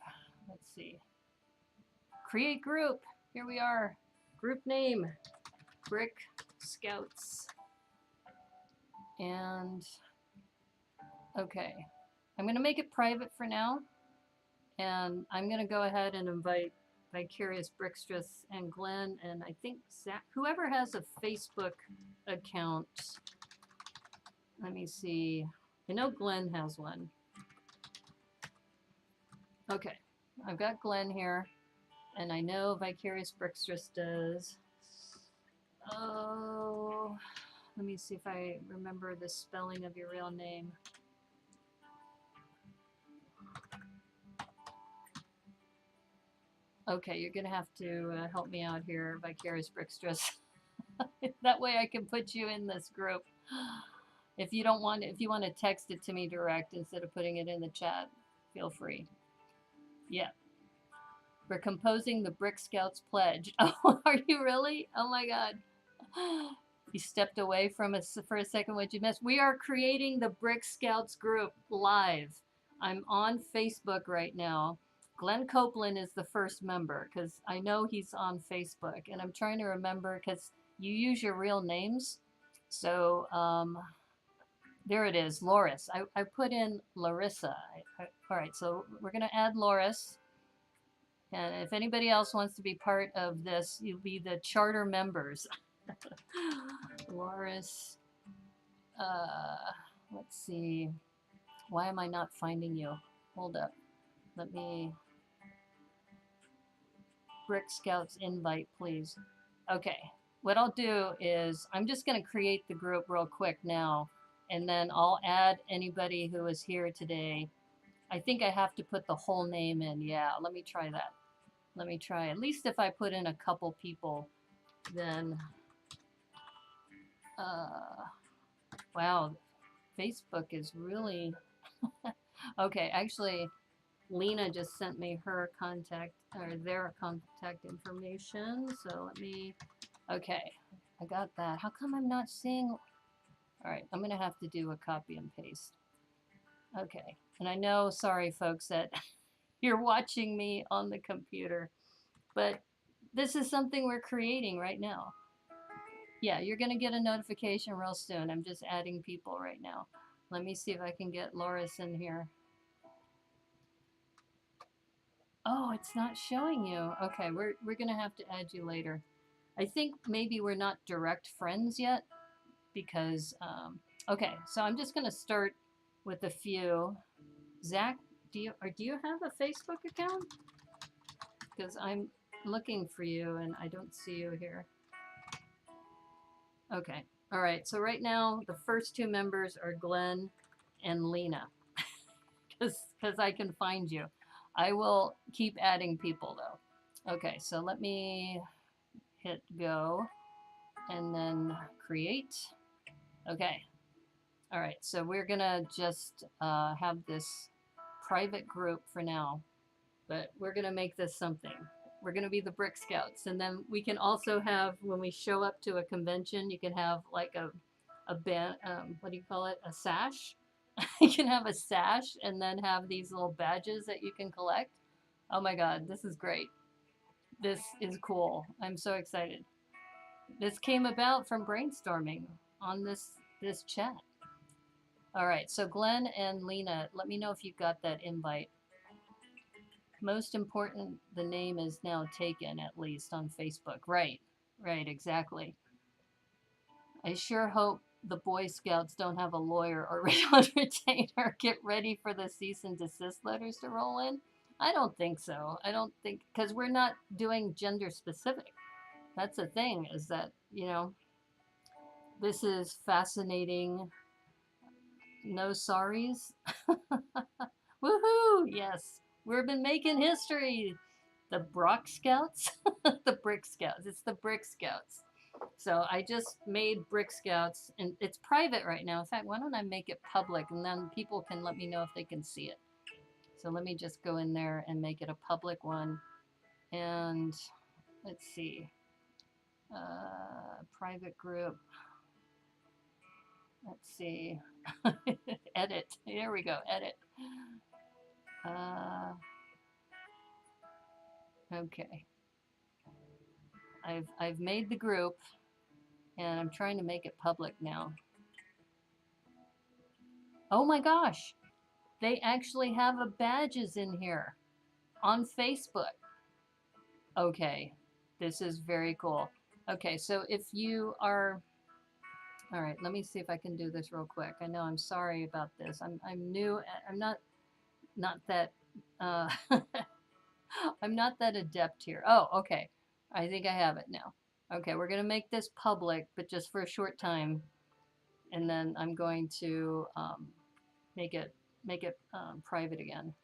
Let's see. Create group. Here we are. Group name. Brick Scouts. And okay, I'm going to make it private for now, and I'm going to go ahead and invite Vicarious Brickstress and Glenn, and I think Zach, whoever has a Facebook account. Let me see. I know Glenn has one. Okay, I've got Glenn here, and I know Vicarious Brickstress does. Oh, let me see if I remember the spelling of your real name. Okay, you're gonna have to help me out here, Vicarious Brickstress. That way I can put you in this group. If you don't want, if you want to text it to me direct instead of putting it in the chat, feel free. Yeah. We're composing the Brick Scouts pledge. Oh, are you really? Oh my God. You stepped away from us for a second. What'd you miss? We are creating the Brick Scouts group live. I'm on Facebook right now. Glenn Copeland is the first member because I know he's on Facebook, and I'm trying to remember because you use your real names. So there it is, Loris. I put in Larissa. All right, so we're going to add Loris. And if anybody else wants to be part of this, you'll be the charter members. Loris. Let's see. Why am I not finding you? Hold up. Let me... Brick Scouts invite, please. Okay. What I'll do is I'm just going to create the group real quick now, and then I'll add anybody who is here today. I think I have to put the whole name in. Yeah, let me try that. Let me try. At least if I put in a couple people, then... wow, Facebook is really... Okay, actually, Lena just sent me her contact, or their contact information. So let me... Okay, I got that. How come I'm not seeing... All right, I'm going to have to do a copy and paste. Okay, and I know, sorry folks, that you're watching me on the computer, but this is something we're creating right now. Yeah, you're going to get a notification real soon. I'm just adding people right now. Let me see if I can get Loris in here. Oh, it's not showing you. Okay, we're going to have to add you later. I think maybe we're not direct friends yet because, okay, so I'm just going to start with a few. Zach, do you have a Facebook account? Because I'm looking for you and I don't see you here. Okay. All right. So right now, the first two members are Glenn and Lena, because I can find you. I will keep adding people, though. Okay. So let me hit go and then create. Okay. All right. So we're gonna just have this private group for now, but we're gonna make this something. We're gonna be the Brick Scouts, and then we can also have, when we show up to a convention, you can have like a band. What do you call it? A sash. You can have a sash, and then have these little badges that you can collect. Oh my God, this is great. This is cool. I'm so excited. This came about from brainstorming on this chat. All right, so Glenn and Lena, let me know if you got that invite. Most important, the name is now taken, at least on Facebook. Right, exactly. I sure hope the Boy Scouts don't have a lawyer or on retainer. Get ready for the cease and desist letters to roll in. I don't think so. I don't think, because we're not doing gender specific. That's the thing, is that, you know, this is fascinating. No sorries. Woohoo! Yes, we've been making history. The Brock Scouts, the Brick Scouts. It's the Brick Scouts. So I just made Brick Scouts, and it's private right now. In fact, why don't I make it public, and then people can let me know if they can see it. So let me just go in there and make it a public one. And let's see, private group. Let's see, edit. There we go, edit. Okay. I've made the group, and I'm trying to make it public now. Oh my gosh, they actually have a badges in here on Facebook. Okay, this is very cool. Okay, so if you are, all right, let me see if I can do this real quick. I know I'm sorry about this. I'm new. I'm not that I'm not that adept here. Oh, okay. I think I have it now. Okay, we're gonna make this public, but just for a short time, and then I'm going to make it private again.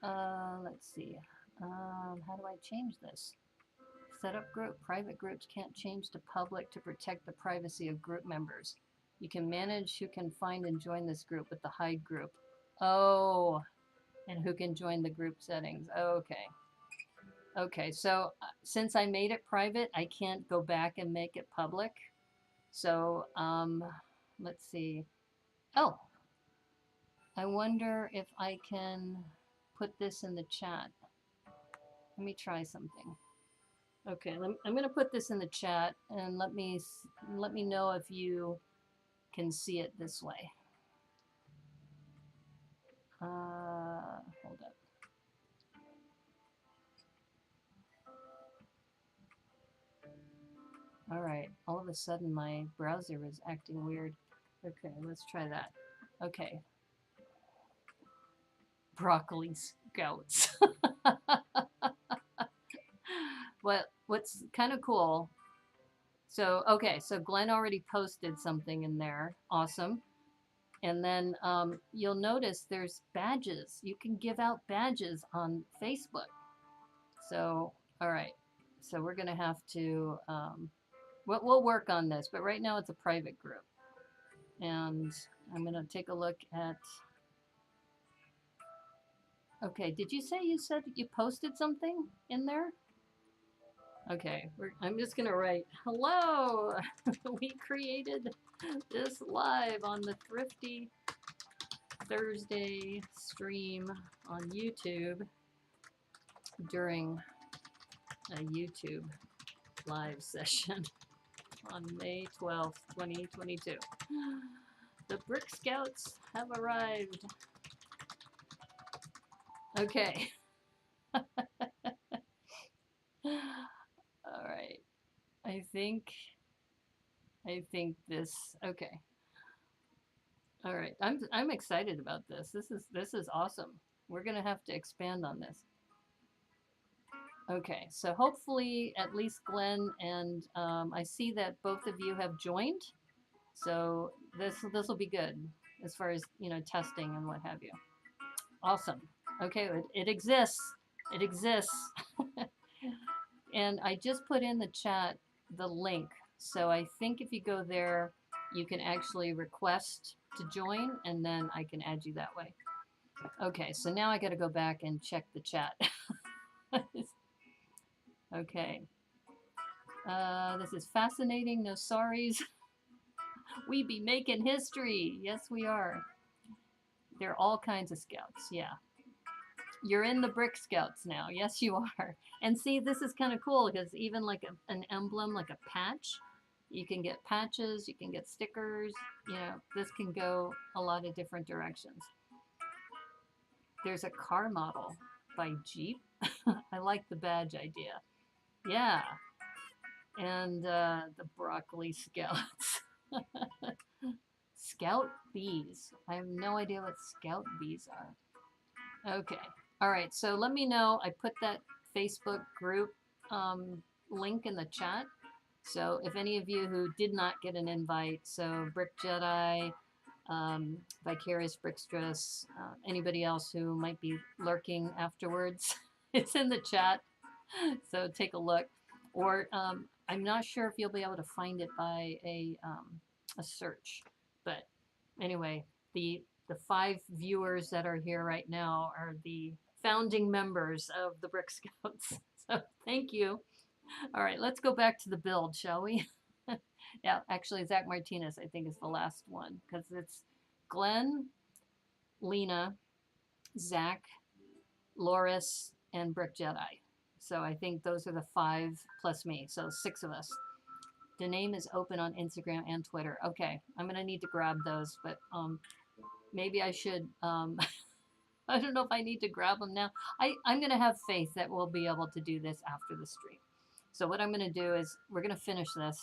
Let's see. How do I change this? Set up group. Private groups can't change to public to protect the privacy of group members. You can manage who can find and join this group with the hide group. Oh, and who can join the group settings. Okay. Okay, so since I made it private, I can't go back and make it public. So let's see. Oh, I wonder if I can put this in the chat. Let me try something. Okay, I'm going to put this in the chat, and let me know if you can see it this way. Hold up. All right, all of a sudden my browser is acting weird. Okay, let's try that. Okay. Broccoli Scouts. What's kind of cool. So, okay, so Glenn already posted something in there. Awesome. And then you'll notice there's badges. You can give out badges on Facebook. So, all right. So we're going to have to, we'll work on this. But right now it's a private group. And I'm going to take a look at, okay, did you say you said you posted something in there? Okay, I'm just going to write, hello, we created this live on the Thrifty Thursday stream on YouTube during a YouTube live session on May 12th, 2022. The Brick Scouts have arrived. Okay. All right. I think this, okay. All right. I'm excited about this. This is awesome. We're going to have to expand on this. Okay, so hopefully at least Glenn and I see that both of you have joined. So this will be good as far as, you know, testing and what have you. Awesome. Okay, it exists. It exists. And I just put in the chat the link. So I think if you go there, you can actually request to join, and then I can add you that way. Okay, so now I got to go back and check the chat. Okay. This is fascinating. No sorries. We be making history. Yes, we are. There are all kinds of scouts. Yeah. You're in the Brick Scouts now. Yes, you are. And see, this is kind of cool because even like an emblem, like a patch, you can get patches, you can get stickers. You know, this can go a lot of different directions. There's a car model by Jeep. I like the badge idea. Yeah. And the broccoli scouts. Scout bees. I have no idea what scout bees are. Okay. All right. So let me know. I put that Facebook group link in the chat. So if any of you who did not get an invite, so Brick Jedi, Vicarious Brickstress, anybody else who might be lurking afterwards, it's in the chat. So take a look. Or I'm not sure if you'll be able to find it by a search. But anyway, the 5 viewers that are here right now are the founding members of the Brick Scouts. So thank you. All right, let's go back to the build, shall we? Yeah, actually, Zach Martinez, I think, is the last one because it's Glenn, Lena, Zach, Loris, and Brick Jedi. So I think those are the 5 plus me, so 6 of us. The name is open on Instagram and Twitter. Okay, I'm gonna need to grab those, but maybe I should. I don't know if I need to grab them now. I'm gonna have faith that we'll be able to do this after the stream. So what I'm gonna do is we're gonna finish this,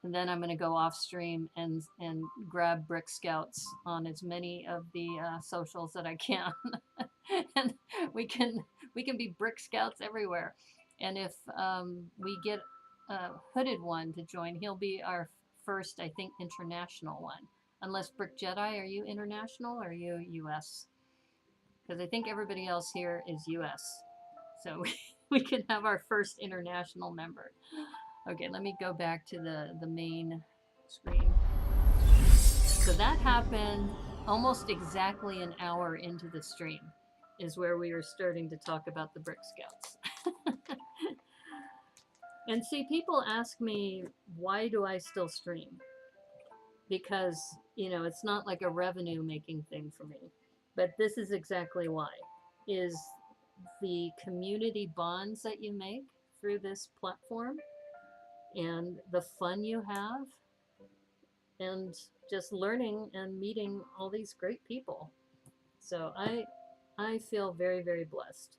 and then I'm gonna go off stream and grab Brick Scouts on as many of the socials that I can, and we can be Brick Scouts everywhere. And if we get Hooded One to join, he'll be our first, I think, international one. Unless Brick Jedi, are you international or are you US? Because I think everybody else here is US. So we can have our first international member. Okay, let me go back to the main screen. So that happened almost exactly an hour into the stream is where we were starting to talk about the Brick Scouts. And see, people ask me, why do I still stream? Because, you know, it's not like a revenue making thing for me. But this is exactly why. Is the community bonds that you make through this platform and the fun you have and just learning and meeting all these great people. So I feel very, very blessed.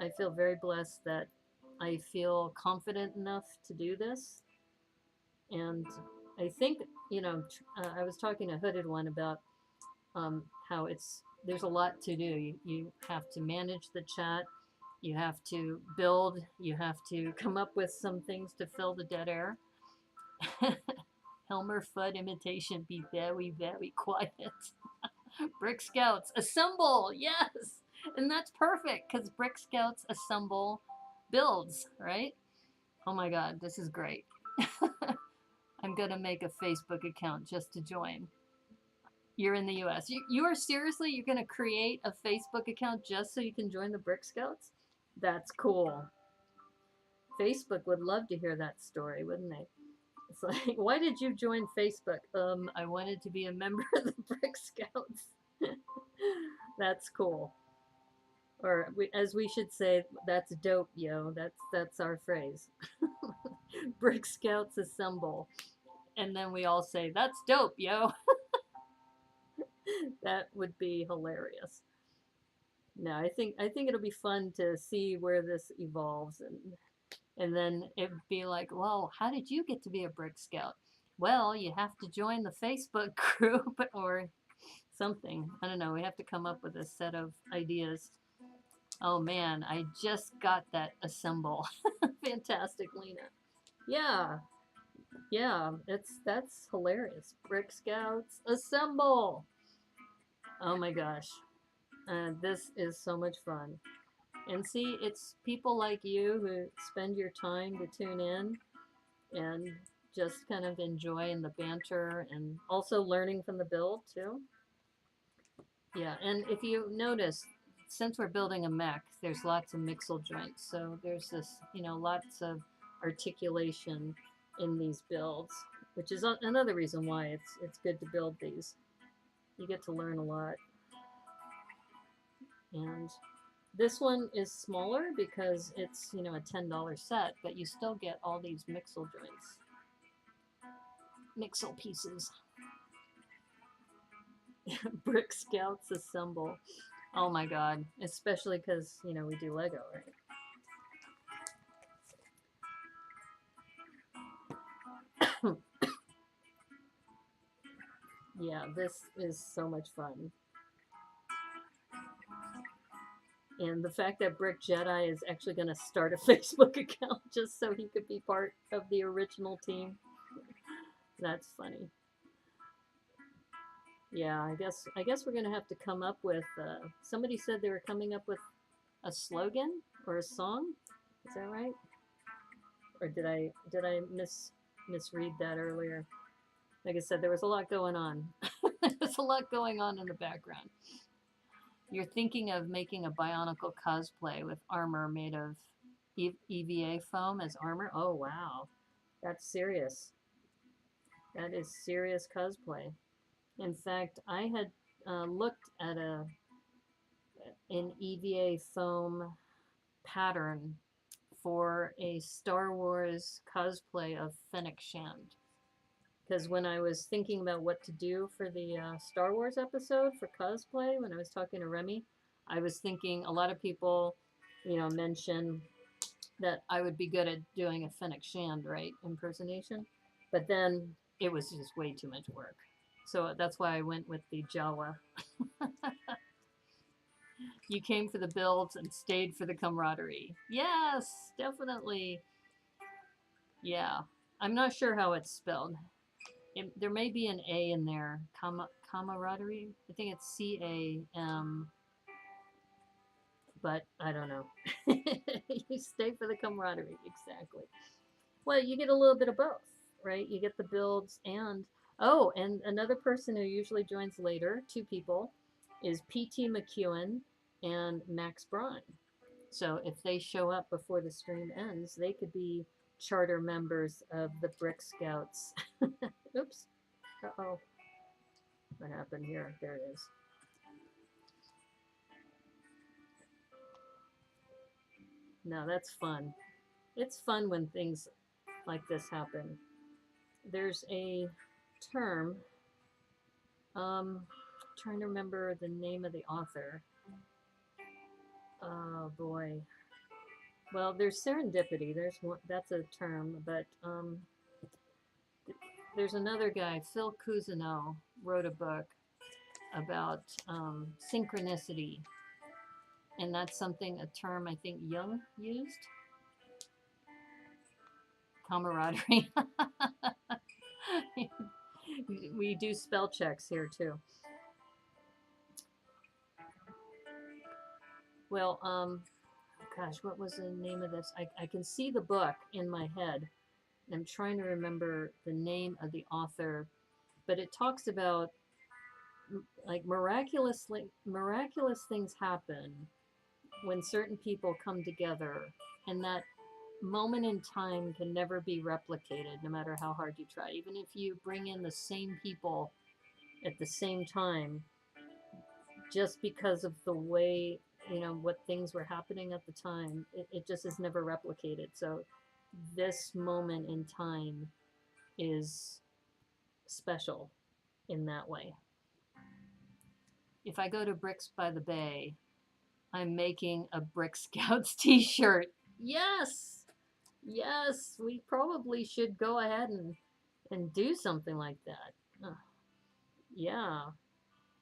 I feel very blessed that I feel confident enough to do this. And I think, you know, I was talking to Hooded One about how there's a lot to do. You have to manage the chat, you have to build, you have to come up with some things to fill the dead air. Helmer Fudd imitation, be very, very quiet. Brick Scouts, assemble! Yes! And that's perfect, because Brick Scouts assemble builds, right? Oh my god, this is great. I'm gonna make a Facebook account just to join. You're in the US. You are seriously, you're gonna create a Facebook account just so you can join the Brick Scouts? That's cool. Facebook would love to hear that story, wouldn't they? It's like, why did you join Facebook? I wanted to be a member of the Brick Scouts. That's cool. Or as we should say, that's dope, yo. That's our phrase. Brick Scouts assemble. And then we all say, that's dope, yo. That would be hilarious. No, I think it'll be fun to see where this evolves, and then it'd be like, well, how did you get to be a Brick Scout? Well, you have to join the Facebook group or something. I don't know. We have to come up with a set of ideas. Oh man, I just got that assemble. Fantastic, Lena. Yeah. Yeah, that's hilarious. Brick Scouts assemble. Oh my gosh. This is so much fun. And see, it's people like you who spend your time to tune in and just kind of enjoying the banter and also learning from the build too. Yeah, and if you notice, since we're building a mech, there's lots of mixel joints. So there's this, lots of articulation in these builds, which is another reason why it's good to build these. You get to learn a lot. And this one is smaller because it's, a $10 set, but you still get all these mixel joints. Mixel pieces. Brick Scouts assemble. Oh my god. Especially because, we do Lego, right? Yeah, this is so much fun. And the fact that Brick Jedi is actually going to start a Facebook account just so he could be part of the original team. That's funny. Yeah, I guess we're going to have to come up with somebody said they were coming up with a slogan or a song. Is that right? Or did I misread that earlier? Like I said, there was a lot going on. There's a lot going on in the background. You're thinking of making a Bionicle cosplay with armor made of EVA foam as armor? Oh, wow. That's serious. That is serious cosplay. In fact, I had looked at an EVA foam pattern for a Star Wars cosplay of Fennec Shand. Because when I was thinking about what to do for the Star Wars episode for cosplay, when I was talking to Remy, I was thinking a lot of people, mention that I would be good at doing a Fennec Shand, right, impersonation. But then it was just way too much work. So that's why I went with the Jawa. You came for the builds and stayed for the camaraderie. Yes, definitely. Yeah. I'm not sure how it's spelled. There may be an A in there. Camaraderie? I think it's C-A-M. But I don't know. You stay for the camaraderie, exactly. Well, you get a little bit of both, right? You get the builds and... Oh, and another person who usually joins later, 2 people, is P.T. McEwen and Max Braun. So if they show up before the stream ends, they could be charter members of the Brick Scouts. Oops. Uh-oh. What happened here? There it is. No, that's fun. It's fun when things like this happen. There's a term, trying to remember the name of the author. Oh boy. Well, there's serendipity. There's one, that's a term, but there's another guy, Phil Cousineau, wrote a book about synchronicity, and that's a term I think Jung used. Camaraderie. We do spell checks here too. Well, gosh, what was the name of this? I can see the book in my head. I'm trying to remember the name of the author, but it talks about like miraculous things happen when certain people come together, and that moment in time can never be replicated no matter how hard you try. Even if you bring in the same people at the same time, just because of the way, what things were happening at the time, it just is never replicated. So this moment in time is special in that way. If I go to Bricks by the Bay, I'm making a Brick Scouts t-shirt. Yes! Yes, we probably should go ahead and do something like that. Yeah.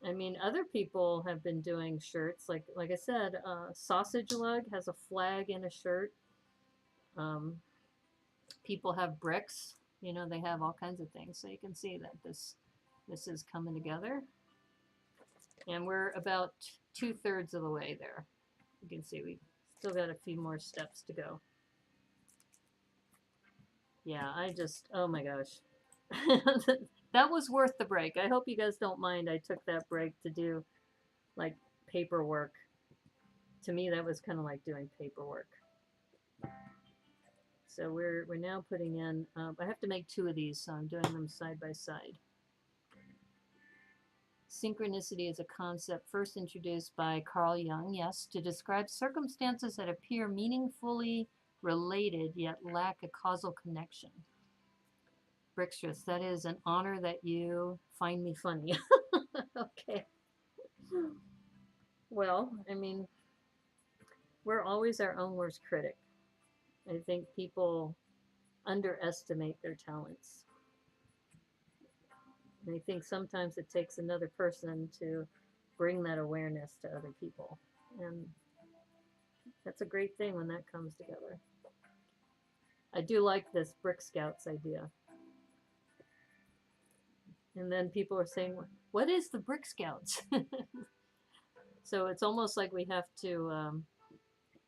I mean, other people have been doing shirts. Like I said, Sausage Lug has a flag in a shirt. People have bricks. They have all kinds of things. So you can see that this is coming together. And we're about 2/3 of the way there. You can see we still got a few more steps to go. Yeah, I just, oh my gosh. That was worth the break. I hope you guys don't mind I took that break to do like paperwork. To me, that was kind of like doing paperwork. So we're now putting in, I have to make two of these, so I'm doing them side by side. Synchronicity is a concept first introduced by Carl Jung, yes, to describe circumstances that appear meaningfully related yet lack a causal connection. Brickstress, that is an honor that you find me funny. Okay. Well, I mean, we're always our own worst critic. I think people underestimate their talents. And I think sometimes it takes another person to bring that awareness to other people. And that's a great thing when that comes together. I do like this Brick Scouts idea. And then people are saying, what is the Brick Scouts? So it's almost like we have to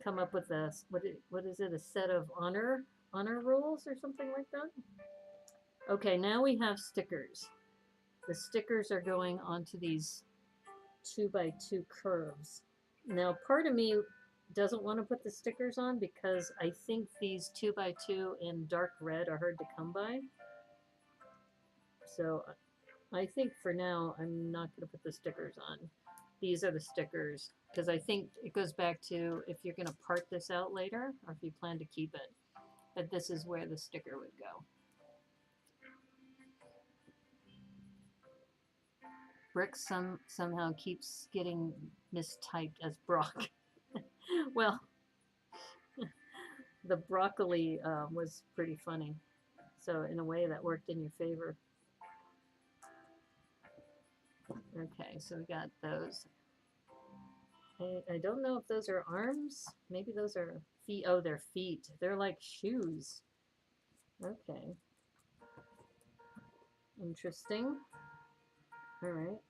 come up with a, what is it, a set of honor rules or something like that? Okay, now we have stickers. The stickers are going onto these 2x2 curves. Now, part of me doesn't want to put the stickers on because I think these 2x2 in dark red are hard to come by. So I think for now, I'm not going to put the stickers on. These are the stickers because I think it goes back to if you're going to part this out later or if you plan to keep it, that this is where the sticker would go. Brick somehow keeps getting mistyped as Brock. Well, the broccoli was pretty funny. So in a way that worked in your favor. Okay, so we got those. I don't know if those are arms. Maybe those are feet. Oh, they're feet. They're like shoes. Okay. Interesting. All right.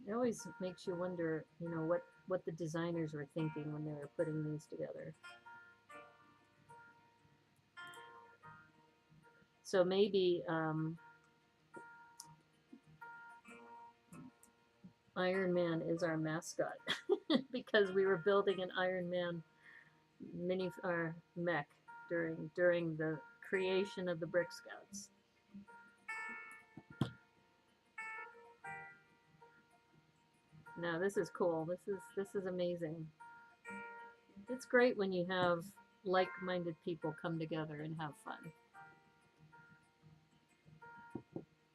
It always makes you wonder, you know, what the designers were thinking when they were putting these together. So maybe Iron Man is our mascot because we were building an Iron Man mech during the creation of the Brick Scouts. No, this is cool. This is amazing. It's great when you have like-minded people come together and have fun.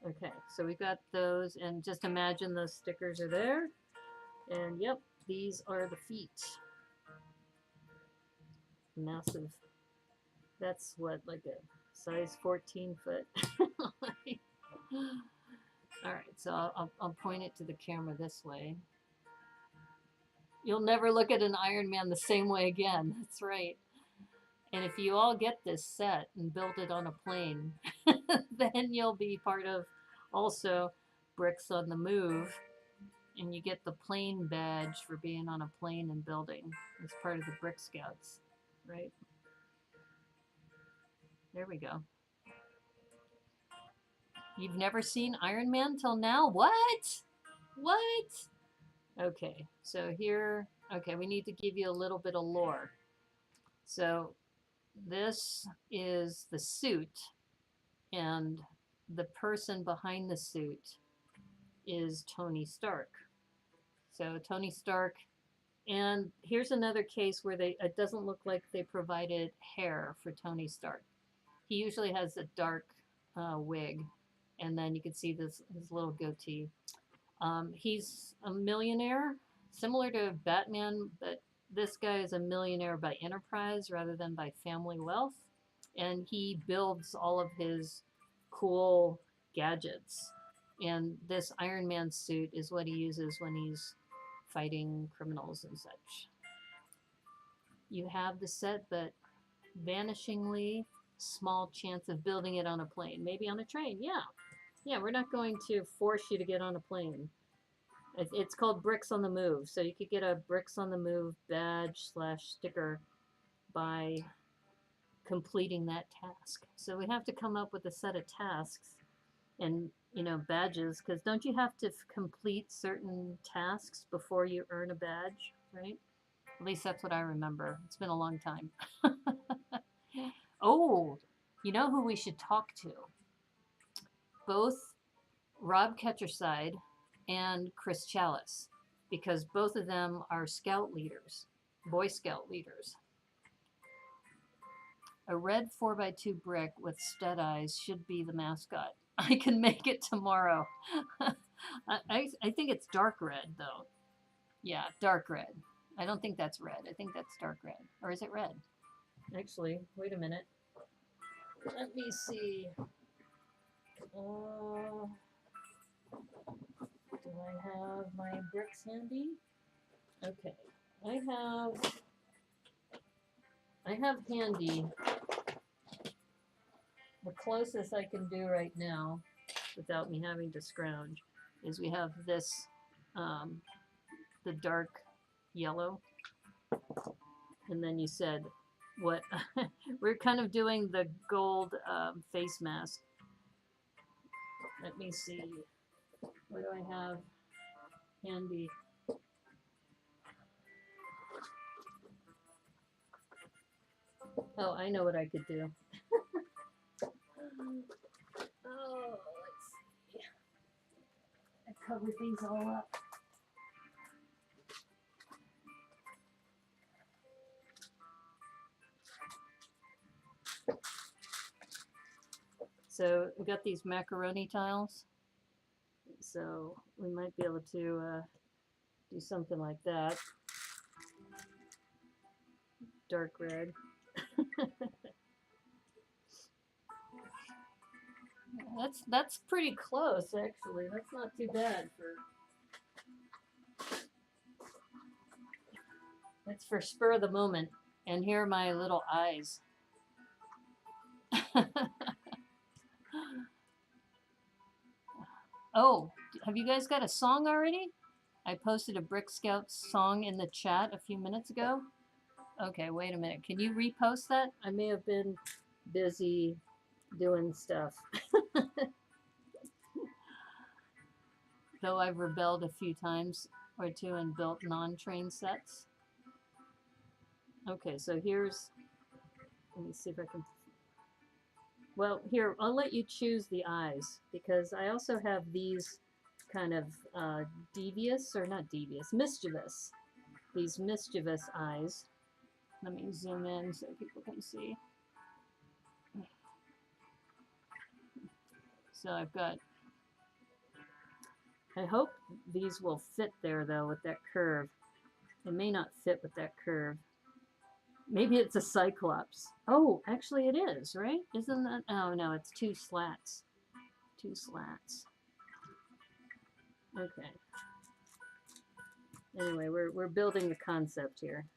Okay, so we got those, and just imagine those stickers are there. And yep, these are the feet. Massive. That's what, like a size 14 foot. All right, so I'll point it to the camera this way. You'll never look at an Iron Man the same way again. That's right. And if you all get this set and build it on a plane, then you'll be part of also Bricks on the Move. And you get the plane badge for being on a plane and building as part of the Brick Scouts, right? There we go. You've never seen Iron Man till now? What? What? Okay, so here, okay, we need to give you a little bit of lore. So this is the suit, and the person behind the suit is Tony Stark. So Tony Stark, and here's another case where it doesn't look like they provided hair for Tony Stark. He usually has a dark wig, and then you can see his little goatee. He's a millionaire, similar to Batman, but this guy is a millionaire by enterprise rather than by family wealth. And he builds all of his cool gadgets. And this Iron Man suit is what he uses when he's fighting criminals and such. You have the set, but vanishingly small chance of building it on a plane. Maybe on a train, yeah. Yeah, we're not going to force you to get on a plane. It's called Bricks on the Move. So you could get a Bricks on the Move badge / sticker by completing that task. So we have to come up with a set of tasks and, you know, badges, because don't you have to complete certain tasks before you earn a badge, right? At least that's what I remember. It's been a long time. Oh, you know who we should talk to? Both Rob Ketcherside and Chris Chalice, because both of them are scout leaders, Boy Scout leaders. A red 4x2 brick with stud eyes should be the mascot. I can make it tomorrow. I think it's dark red, though. Yeah, dark red. I don't think that's red. I think that's dark red. Or is it red? Actually, wait a minute. Let me see. Do I have my bricks handy? Okay. I have handy, the closest I can do right now without me having to scrounge is we have this, the dark yellow. And then you said what we're kind of doing the gold face mask. Let me see. What do I have handy? Oh, I know what I could do. Oh, let's see. I covered these all up. So we got these macaroni tiles. So we might be able to do something like that. Dark red. That's pretty close, actually. That's not too bad for. That's for spur of the moment. And here are my little eyes. Oh, have you guys got a song already? I posted a Brick Scouts song in the chat a few minutes ago. Okay, wait a minute. Can you repost that? I may have been busy doing stuff. Though I've rebelled a few times or two and built non-train sets. Okay, so here's, let me see if I can, well, here, I'll let you choose the eyes, because I also have these kind of devious, or not devious, mischievous. These mischievous eyes. Let me zoom in so people can see. So I've got, I hope these will fit there though with that curve. It may not fit with that curve. Maybe it's a cyclops. Oh, actually it is, right? Isn't that, oh no, it's two slats. Two slats. Okay. Anyway, we're building the concept here.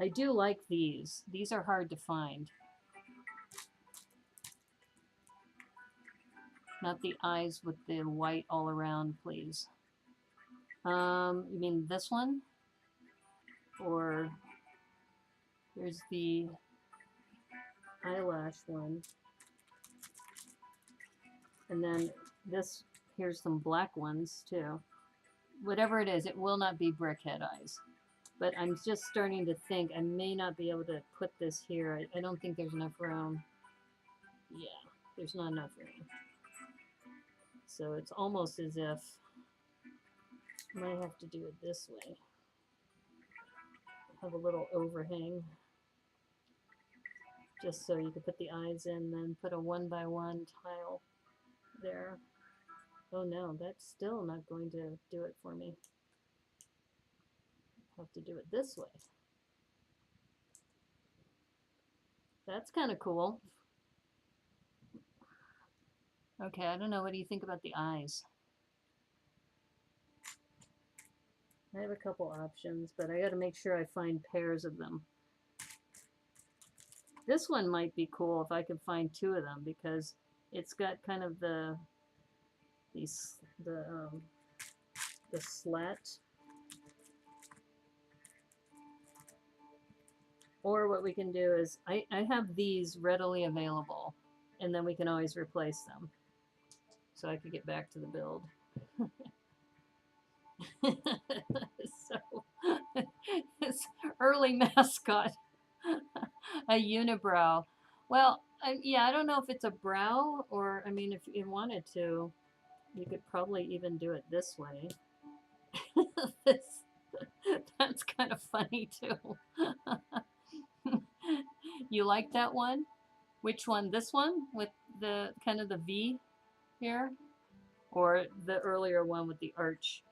I do like these. These are hard to find. Not the eyes with the white all around, please. You mean this one? Or here's the eyelash one. And then this, here's some black ones too. Whatever it is, it will not be brickhead eyes. But I'm just starting to think I may not be able to put this here. I don't think there's enough room. Yeah, there's not enough room. So it's almost as if I might have to do it this way. Have a little overhang. Just so you can put the eyes in, then put a 1x1 tile there. Oh no, that's still not going to do it for me. Have to do it this way. That's kind of cool. Okay, I don't know. What do you think about the eyes? I have a couple options, but I got to make sure I find pairs of them. This one might be cool if I could find two of them, because it's got kind of the slat. Or what we can do is, I have these readily available, and then we can always replace them. So I could get back to the build. So, this early mascot, a unibrow. Well, yeah, I don't know if it's a brow or, I mean, if you wanted to, you could probably even do it this way. this, that's kind of funny too. You like that one? Which one? This one with the kind of the V here? Or the earlier one with the arch?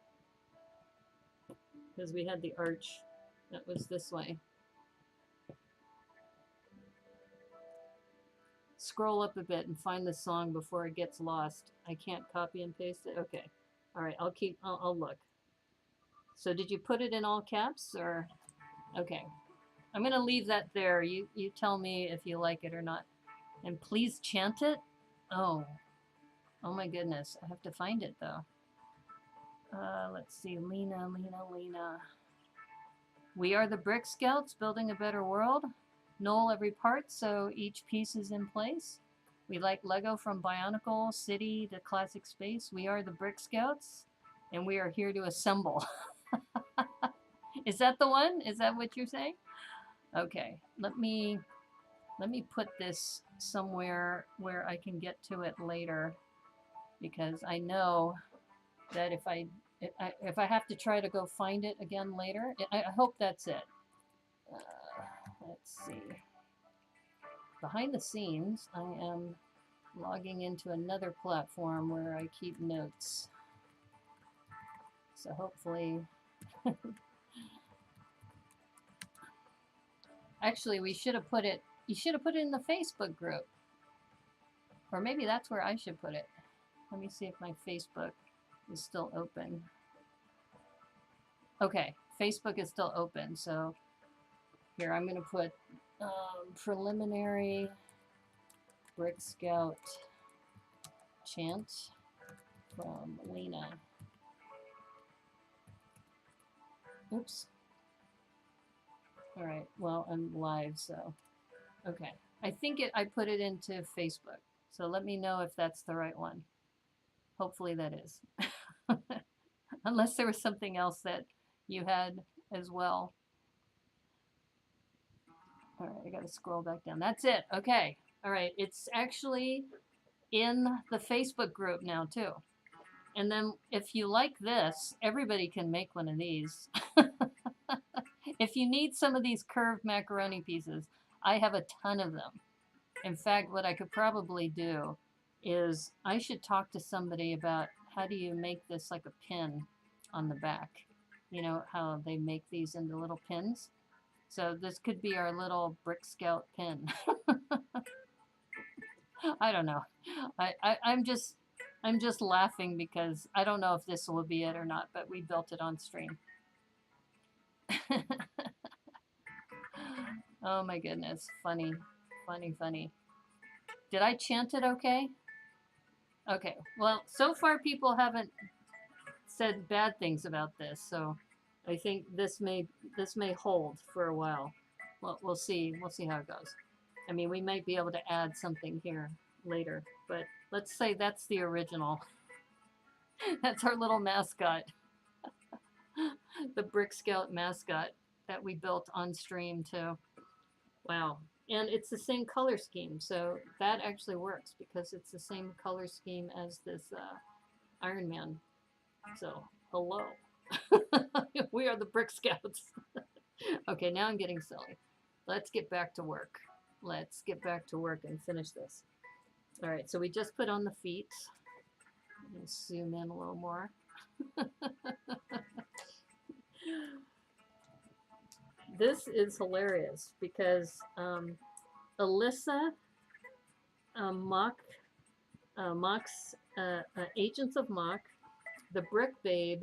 Because we had the arch that was this way. Scroll up a bit and find the song before it gets lost. I can't copy and paste it. Okay. All right. I'll look. So did you put it in all caps or? Okay. I'm going to leave that there. You tell me if you like it or not. And please chant it. Oh. Oh my goodness. I have to find it though. Let's see. Lena. We are the Brick Scouts, building a better world. Knoll every part so each piece is in place. We like Lego from Bionicle City to Classic Space. We are the Brick Scouts, and we are here to assemble. Is that the one? Is that what you're saying? Okay, let me put this somewhere where I can get to it later, because I know that if I have to try to go find it again later, I hope that's it. Let's see. Behind the scenes, I am logging into another platform where I keep notes. So hopefully... Actually, we should have put it... You should have put it in the Facebook group. Or maybe that's where I should put it. Let me see if my Facebook is still open. Okay, Facebook is still open, so... Here, I'm going to put preliminary Brick Scout chant from Lena. Oops. All right, well, I'm live, so. Okay, I think I put it into Facebook, so let me know if that's the right one. Hopefully that is. Unless there was something else that you had as well. All right, I got to scroll back down. That's it. Okay. All right. It's actually in the Facebook group now, too. And then if you like this, everybody can make one of these. If you need some of these curved macaroni pieces, I have a ton of them. In fact, what I could probably do is I should talk to somebody about how do you make this like a pin on the back. You know, how they make these into little pins. So this could be our little Brick Scout pin. I don't know. I'm just laughing because I don't know if this will be it or not, but we built it on stream. Oh my goodness. Funny. Did I chant it okay? Okay. Well, so far people haven't said bad things about this, so I think this may hold for a while. Well, we'll see. We'll see how it goes. I mean, we might be able to add something here later, but let's say that's the original. That's our little mascot. The Brick Scout mascot that we built on stream too. Wow. And it's the same color scheme, so that actually works because it's the same color scheme as this Iron Man. So, hello. We are the Brick Scouts. Okay, now I'm getting silly. Let's get back to work. Let's get back to work and finish this. All right, so we just put on the feet. Let me zoom in a little more. This is hilarious because Alyssa Mock's Agents of Mock, the Brick Babe,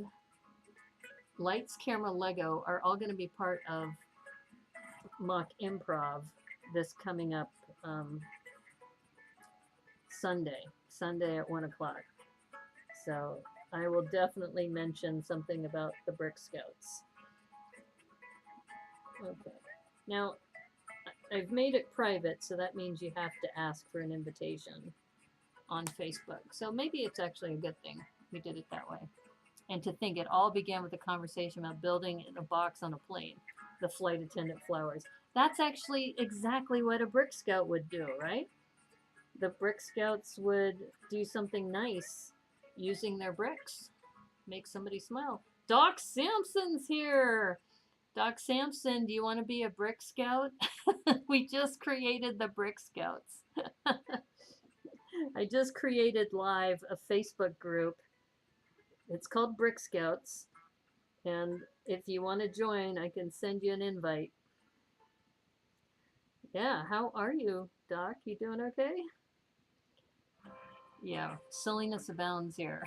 Lights, Camera, Lego are all going to be part of Mock Improv this coming up Sunday at 1 o'clock. So I will definitely mention something about the Brick Scouts. Okay. Now, I've made it private, so that means you have to ask for an invitation on Facebook. So maybe it's actually a good thing we did it that way. And to think it all began with a conversation about building in a box on a plane, the flight attendant flowers. That's actually exactly what a Brick Scout would do, right? The Brick Scouts would do something nice using their bricks, make somebody smile. Doc Sampson's here. Doc Sampson, do you want to be a Brick Scout? We just created the Brick Scouts. I just created live a Facebook group. It's called Brick Scouts. And if you want to join, I can send you an invite. Yeah, how are you, Doc? You doing okay? Yeah, silliness abounds here.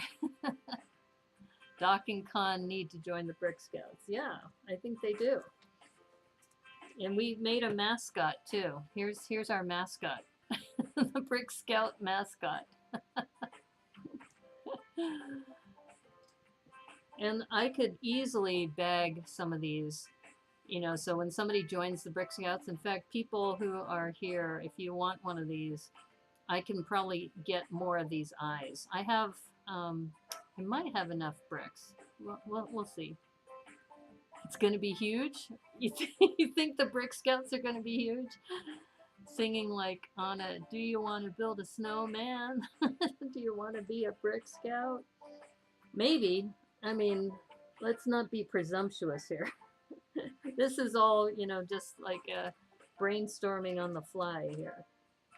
Doc and Con need to join the Brick Scouts. Yeah, I think they do. And we made a mascot too. Here's our mascot. The Brick Scout mascot. And I could easily bag some of these, you know, so when somebody joins the Brick Scouts, in fact, people who are here, if you want one of these, I can probably get more of these eyes. I have, I might have enough bricks. We'll see. It's going to be huge. You think the Brick Scouts are going to be huge? Singing like on a, do you want to build a snowman? Do you want to be a Brick Scout? Maybe. I mean, let's not be presumptuous here. This is all, you know, just like brainstorming on the fly here.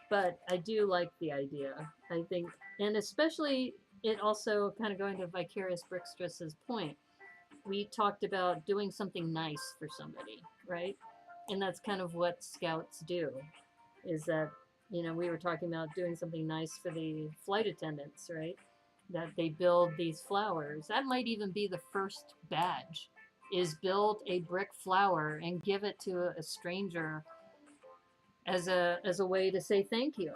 But I do like the idea. I think, and especially it also kind of going to Vicarious Brickstress's point. We talked about doing something nice for somebody, right? And that's kind of what scouts do, is that, you know, we were talking about doing something nice for the flight attendants, right? That they build these flowers. That might even be the first badge, is build a brick flower and give it to a stranger as a way to say thank you.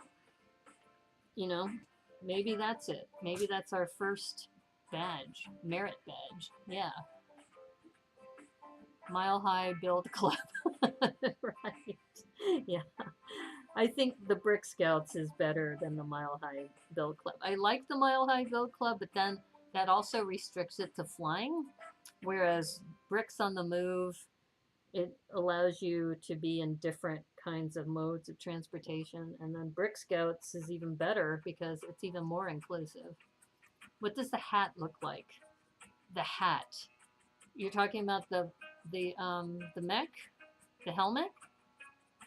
You know, maybe that's it. Maybe that's our first badge, merit badge. Yeah. Mile High Build Club. Right. Yeah. I think the Brick Scouts is better than the Mile High Build Club. I like the Mile High Build Club, but then that also restricts it to flying. Whereas Bricks on the Move, it allows you to be in different kinds of modes of transportation. And then Brick Scouts is even better because it's even more inclusive. What does the hat look like? The hat. You're talking about the mech, the helmet.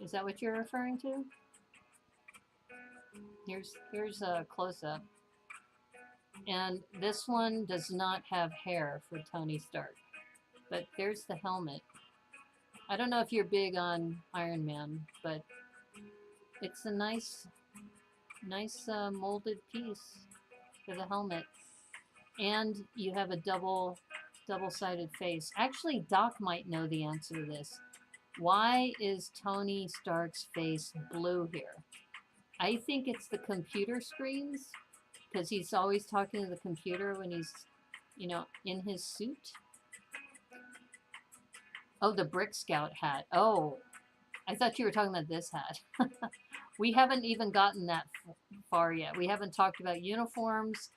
Is that what you're referring to? Here's a close up. And this one does not have hair for Tony Stark, but there's the helmet. I don't know if you're big on Iron Man, but it's a nice molded piece for the helmet. And you have a double-sided face. Actually, Doc might know the answer to this. Why is Tony Stark's face blue here? I think it's the computer screens, because he's always talking to the computer when he's, you know, in his suit. Oh, the Brick Scout hat. Oh, I thought you were talking about this hat. We haven't even gotten that far yet. We haven't talked about uniforms.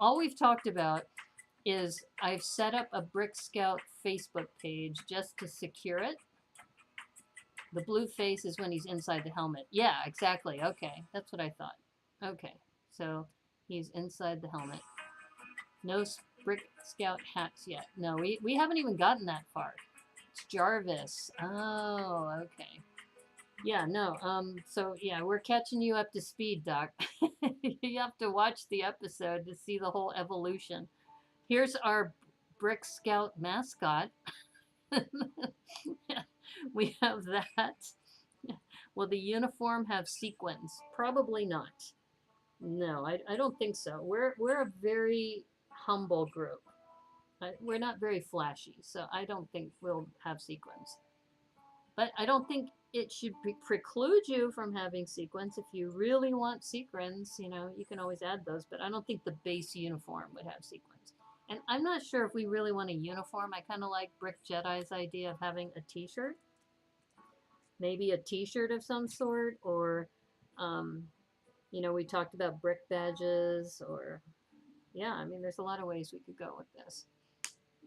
All we've talked about is I've set up a Brick Scout Facebook page just to secure it. The blue face is when he's inside the helmet. Yeah, exactly. Okay, that's what I thought. Okay, so he's inside the helmet. No Brick Scout hats yet. No, we haven't even gotten that far. It's Jarvis. Oh, okay. Yeah, no. So yeah, we're catching you up to speed, Doc. You have to watch the episode to see the whole evolution. Here's our Brick Scout mascot. We have that. Will the uniform have sequins? Probably not. No, I don't think so. We're a very humble group. We're not very flashy, so I don't think we'll have sequins. But I don't think it should preclude you from having sequins. If you really want sequins, you know, you can always add those. But I don't think the base uniform would have sequins. And I'm not sure if we really want a uniform. I kind of like Brick Jedi's idea of having a t-shirt. maybe a t-shirt of some sort, or um, you know, we talked about brick badges, or yeah, I mean, there's a lot of ways we could go with this.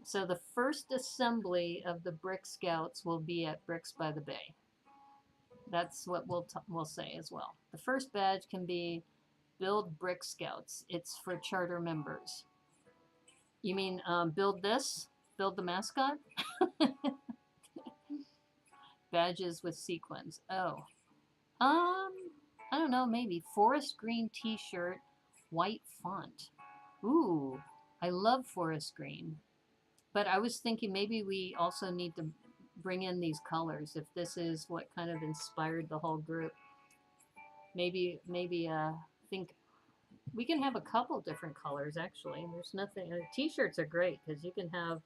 So the first assembly of the Brick Scouts will be at Bricks by the Bay. That's what we'll say as well. The first badge can be Build Brick Scouts. It's for charter members. You mean build this? Build the mascot? Badges with sequins. Oh. I don't know, maybe. Forest green t-shirt, white font. Ooh, I love forest green. But I was thinking maybe we also need to bring in these colors if this is what kind of inspired the whole group. Maybe think we can have a couple different colors actually. There's nothing. T-shirts are great because you can have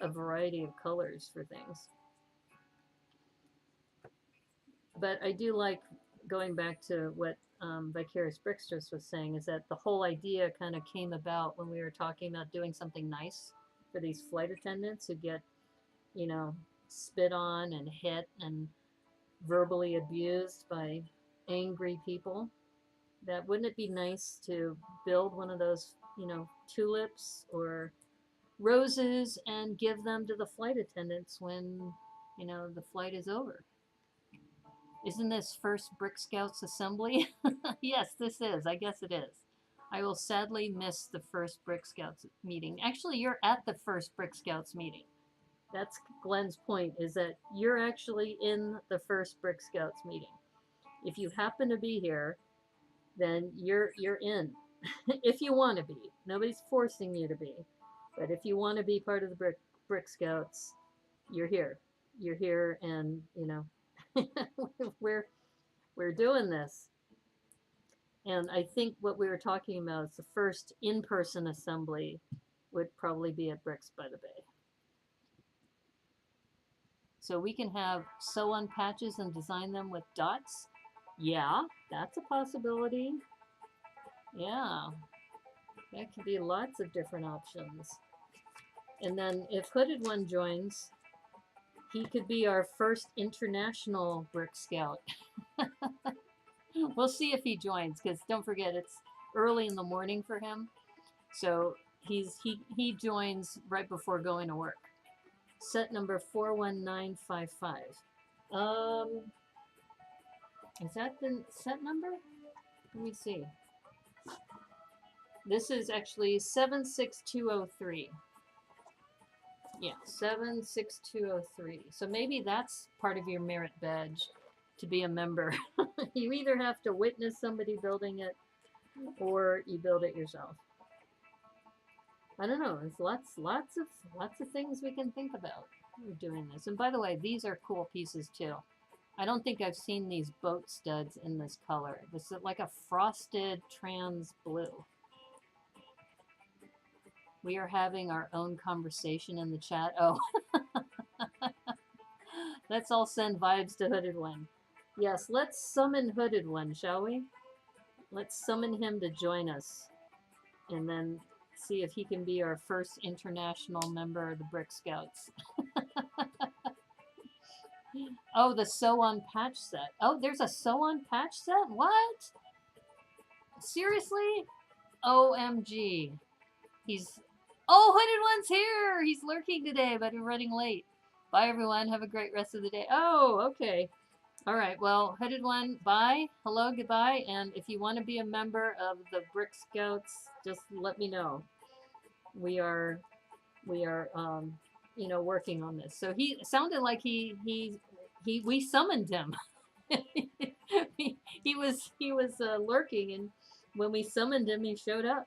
a variety of colors for things. But I do like going back to what Vicarious Brickstress was saying, is that the whole idea kind of came about when we were talking about doing something nice for these flight attendants who get, you know, spit on and hit and verbally abused by angry people. That wouldn't it be nice to build one of those, you know, tulips or roses and give them to the flight attendants when, you know, the flight is over? Isn't this first Brick Scouts assembly? Yes, this is. I guess it is. I will sadly miss the first Brick Scouts meeting. Actually, you're at the first Brick Scouts meeting. That's Glenn's point, is that you're actually in the first Brick Scouts meeting. If you happen to be here, then you're in. If you want to be. Nobody's forcing you to be. But if you want to be part of the Brick Scouts, you're here. You're here, and you know, we're doing this. And I think what we were talking about is the first in-person assembly would probably be at Bricks by the Bay. So we can have sew-on patches and design them with dots. Yeah, that's a possibility. Yeah, that could be lots of different options. And then if Hooded One joins, he could be our first international Brick Scout. We'll see if he joins, because don't forget, it's early in the morning for him. So he joins right before going to work. Set number 41955. Is that the set number? Let me see. This is actually 76203. Yeah, 76203. So maybe that's part of your merit badge to be a member. You either have to witness somebody building it or you build it yourself. I don't know. There's lots of things we can think about doing this. And by the way, these are cool pieces too. I don't think I've seen these boat studs in this color. This is like a frosted trans blue. We are having our own conversation in the chat. Oh, let's all send vibes to Hooded One. Yes, let's summon Hooded One, shall we? Let's summon him to join us. And then see if he can be our first international member of the Brick Scouts. Oh, the sew-on patch set. Oh, there's a sew-on patch set? What? Seriously? OMG. Oh, Hooded One's here! He's lurking today, but we're running late. Bye, everyone. Have a great rest of the day. Oh, okay. All right. Well, Hooded One, bye. Hello, goodbye. And if you want to be a member of the Brick Scouts, just let me know. We are you know, working on this. So he sounded like we summoned him. he was lurking, and when we summoned him, he showed up.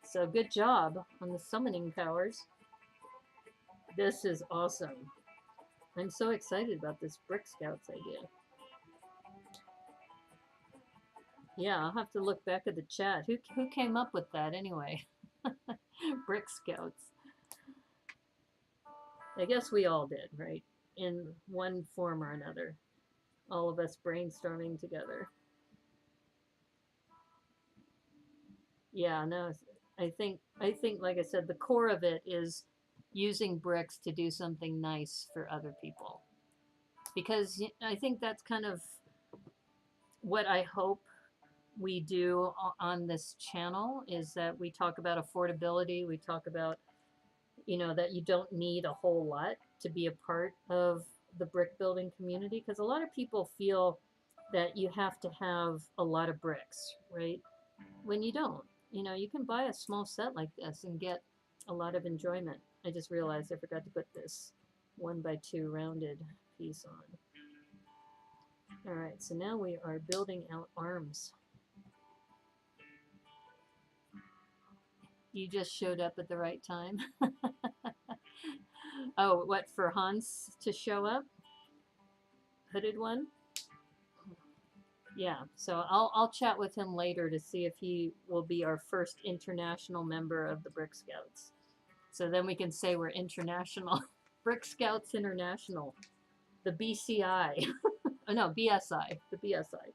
So good job on the summoning powers. This is awesome. I'm so excited about this Brick Scouts idea. Yeah, I'll have to look back at the chat. Who came up with that anyway? Brick Scouts. I guess we all did, right? In one form or another. All of us brainstorming together. Yeah, no, I think, like I said, the core of it is using bricks to do something nice for other people. because I think that's kind of what I hope we do on this channel, is that we talk about affordability. We talk about, you know, that you don't need a whole lot to be a part of the brick building community, because a lot of people feel that you have to have a lot of bricks, right? When you don't. You know, you can buy a small set like this and get a lot of enjoyment. I just realized I forgot to put this 1x2 rounded piece on. All right, so now we are building out arms. You just showed up at the right time. Oh, what, for Hans to show up? Hooded one? Yeah, so I'll chat with him later to see if he will be our first international member of the Brick Scouts. So then we can say we're international. Brick Scouts International. The BCI. Oh no, BSI. The BSI.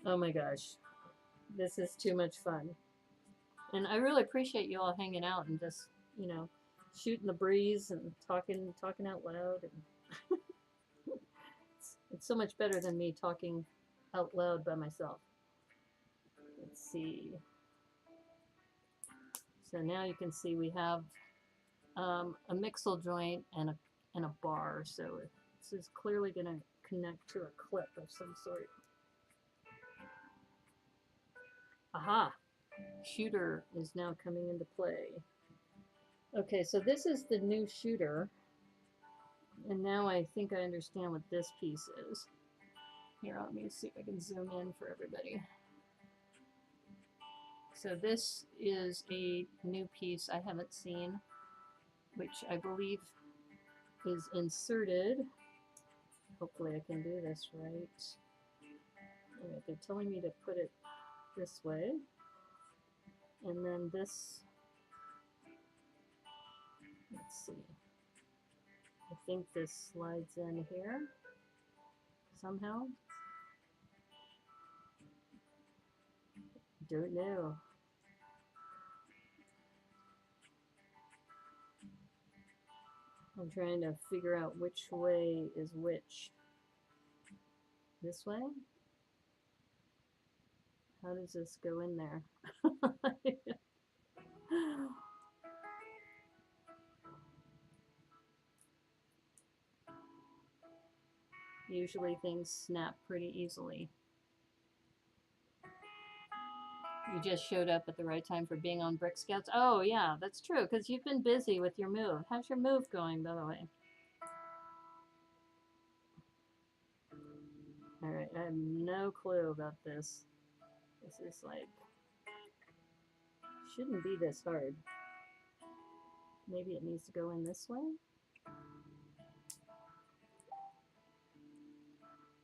Oh my gosh. This is too much fun. And I really appreciate you all hanging out and just, you know, shooting the breeze and talking out loud. And it's so much better than me talking out loud by myself. Let's see. So now you can see we have a mixel joint and a bar. So this is clearly going to connect to a clip of some sort. Aha! Shooter is now coming into play. Okay, so this is the new shooter. And now I think I understand what this piece is. Here, let me see if I can zoom in for everybody. So this is a new piece I haven't seen, which I believe is inserted. Hopefully I can do this right. All right, they're telling me to put it this way. And then this, let's see. I think this slides in here somehow. Don't know. I'm trying to figure out which way is which. This way? How does this go in there? Usually things snap pretty easily. You just showed up at the right time for being on Brick Scouts. Oh yeah, that's true, because you've been busy with your move. How's your move going, by the way? Alright, I have no clue about this. This is like, shouldn't be this hard. Maybe it needs to go in this way?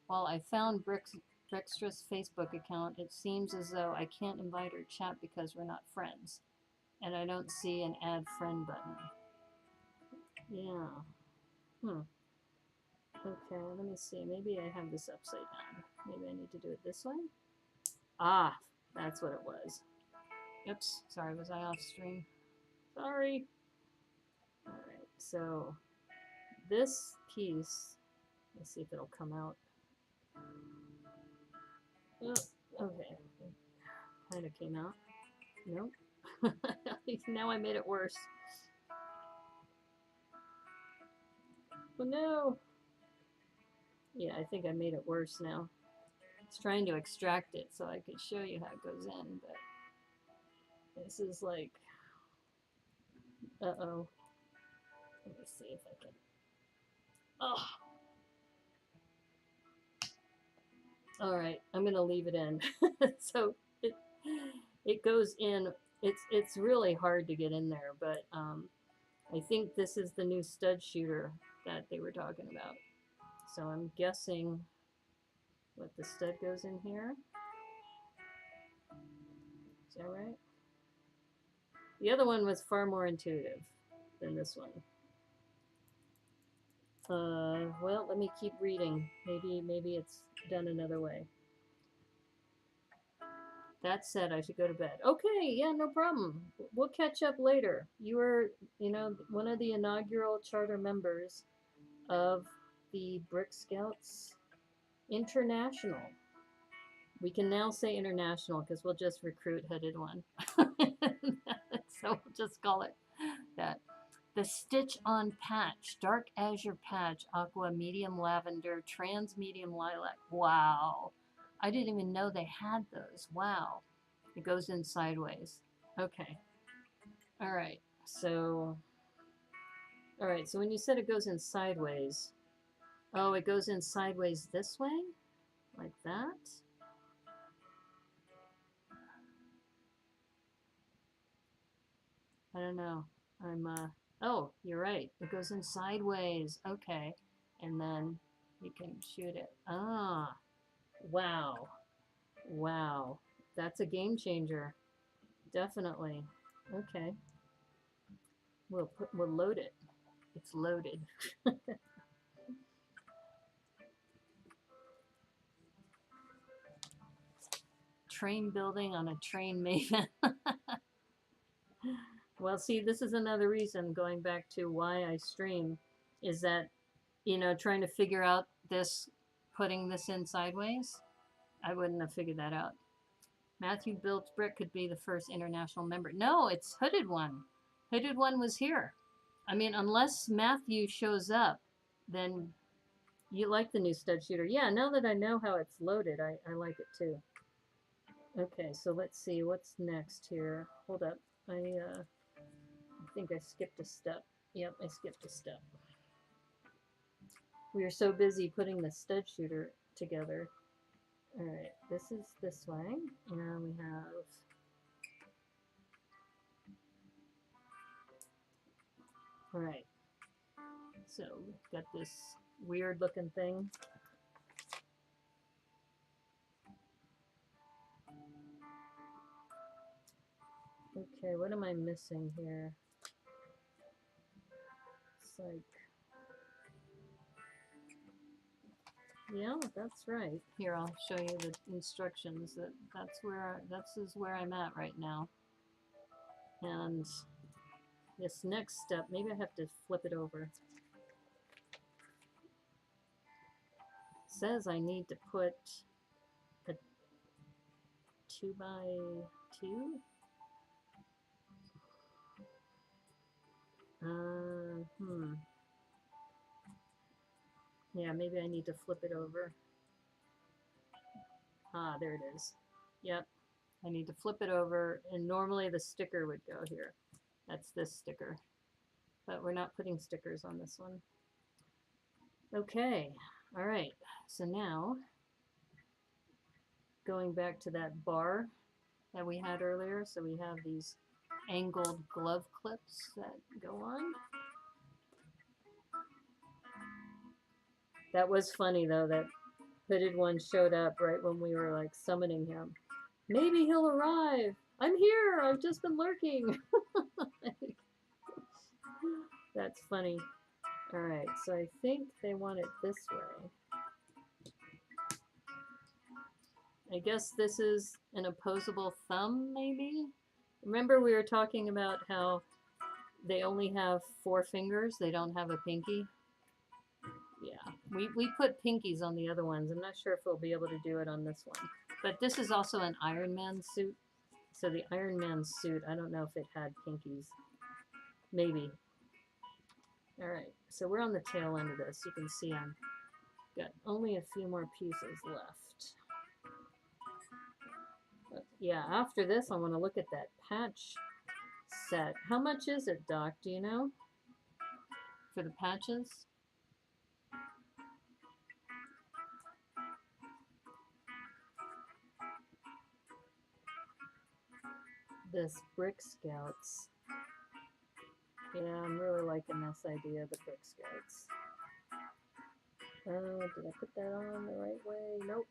Well, I found Brickstra's Facebook account. It seems as though I can't invite her chat because we're not friends. And I don't see an add friend button. Yeah. Okay, let me see. Maybe I have this upside down. Maybe I need to do it this way? Ah, that's what it was. Oops, sorry, was I off stream? Sorry. Alright, so this piece, let's see if it'll come out. Oh, okay, kind of came out. Nope. Now I made it worse. Oh no! Yeah, I think I made it worse now. It's trying to extract it so I could show you how it goes in, but this is like, uh-oh. Let me see if I can. Oh! Alright, I'm gonna leave it in. So it goes in. It's really hard to get in there, but I think this is the new stud shooter that they were talking about. So I'm guessing what the stud goes in here. Is that right? The other one was far more intuitive than this one. Well, let me keep reading. Maybe it's done another way. That said, I should go to bed. Okay, yeah, no problem. We'll catch up later. You were, you know, one of the inaugural charter members of the Brick Scouts International. We can now say international because we'll just recruit Hooded One. So we'll just call it that. The Stitch on Patch, Dark Azure Patch, Aqua Medium Lavender, Trans Medium Lilac. Wow. I didn't even know they had those. Wow. It goes in sideways. Okay. All right. So when you said it goes in sideways, oh, it goes in sideways this way? Like that? I don't know. Oh, you're right. It goes in sideways. Okay. And then you can shoot it. Ah, wow. Wow. That's a game changer. Definitely. Okay. We'll load it. It's loaded. Train building on a train maven. Well, see, this is another reason, going back to why I stream, is that, you know, trying to figure out this, putting this in sideways, I wouldn't have figured that out. Matthew Built Brick could be the first international member. No, it's Hooded One. Hooded One was here. I mean, unless Matthew shows up, then you like the new stud shooter. Yeah, now that I know how it's loaded, I like it too. Okay, so let's see what's next here. Hold up. I think I skipped a step. Yep, I skipped a step. We were so busy putting the stud shooter together. All right, this is this way, and we have all right. So we've got this weird looking thing. Okay, what am I missing here? It's like, yeah, that's right. Here, I'll show you the instructions. This is where I'm at right now. And this next step, maybe I have to flip it over. It says I need to put a 2x2. Yeah, maybe I need to flip it over. Ah, there it is. Yep, I need to flip it over, and normally the sticker would go here. That's this sticker, but we're not putting stickers on this one. Okay, all right, so now going back to that bar that we had earlier, so we have these angled glove clips that go on. That was funny though, that Hooded One showed up right when we were like summoning him. Maybe he'll arrive. I'm here. I've just been lurking. That's funny. All right, so I think they want it this way. I guess this is an opposable thumb, maybe? Remember we were talking about how they only have 4 fingers, they don't have a pinky? Yeah, we put pinkies on the other ones. I'm not sure if we'll be able to do it on this one. But this is also an Iron Man suit. So the Iron Man suit, I don't know if it had pinkies. Maybe. All right, so we're on the tail end of this. You can see I'm got only a few more pieces left. But yeah, after this, I want to look at that patch set. How much is it, Doc? Do you know? For the patches? This Brick Scouts. Yeah, I'm really liking this idea of the Brick Scouts. Did I put that on the right way? Nope.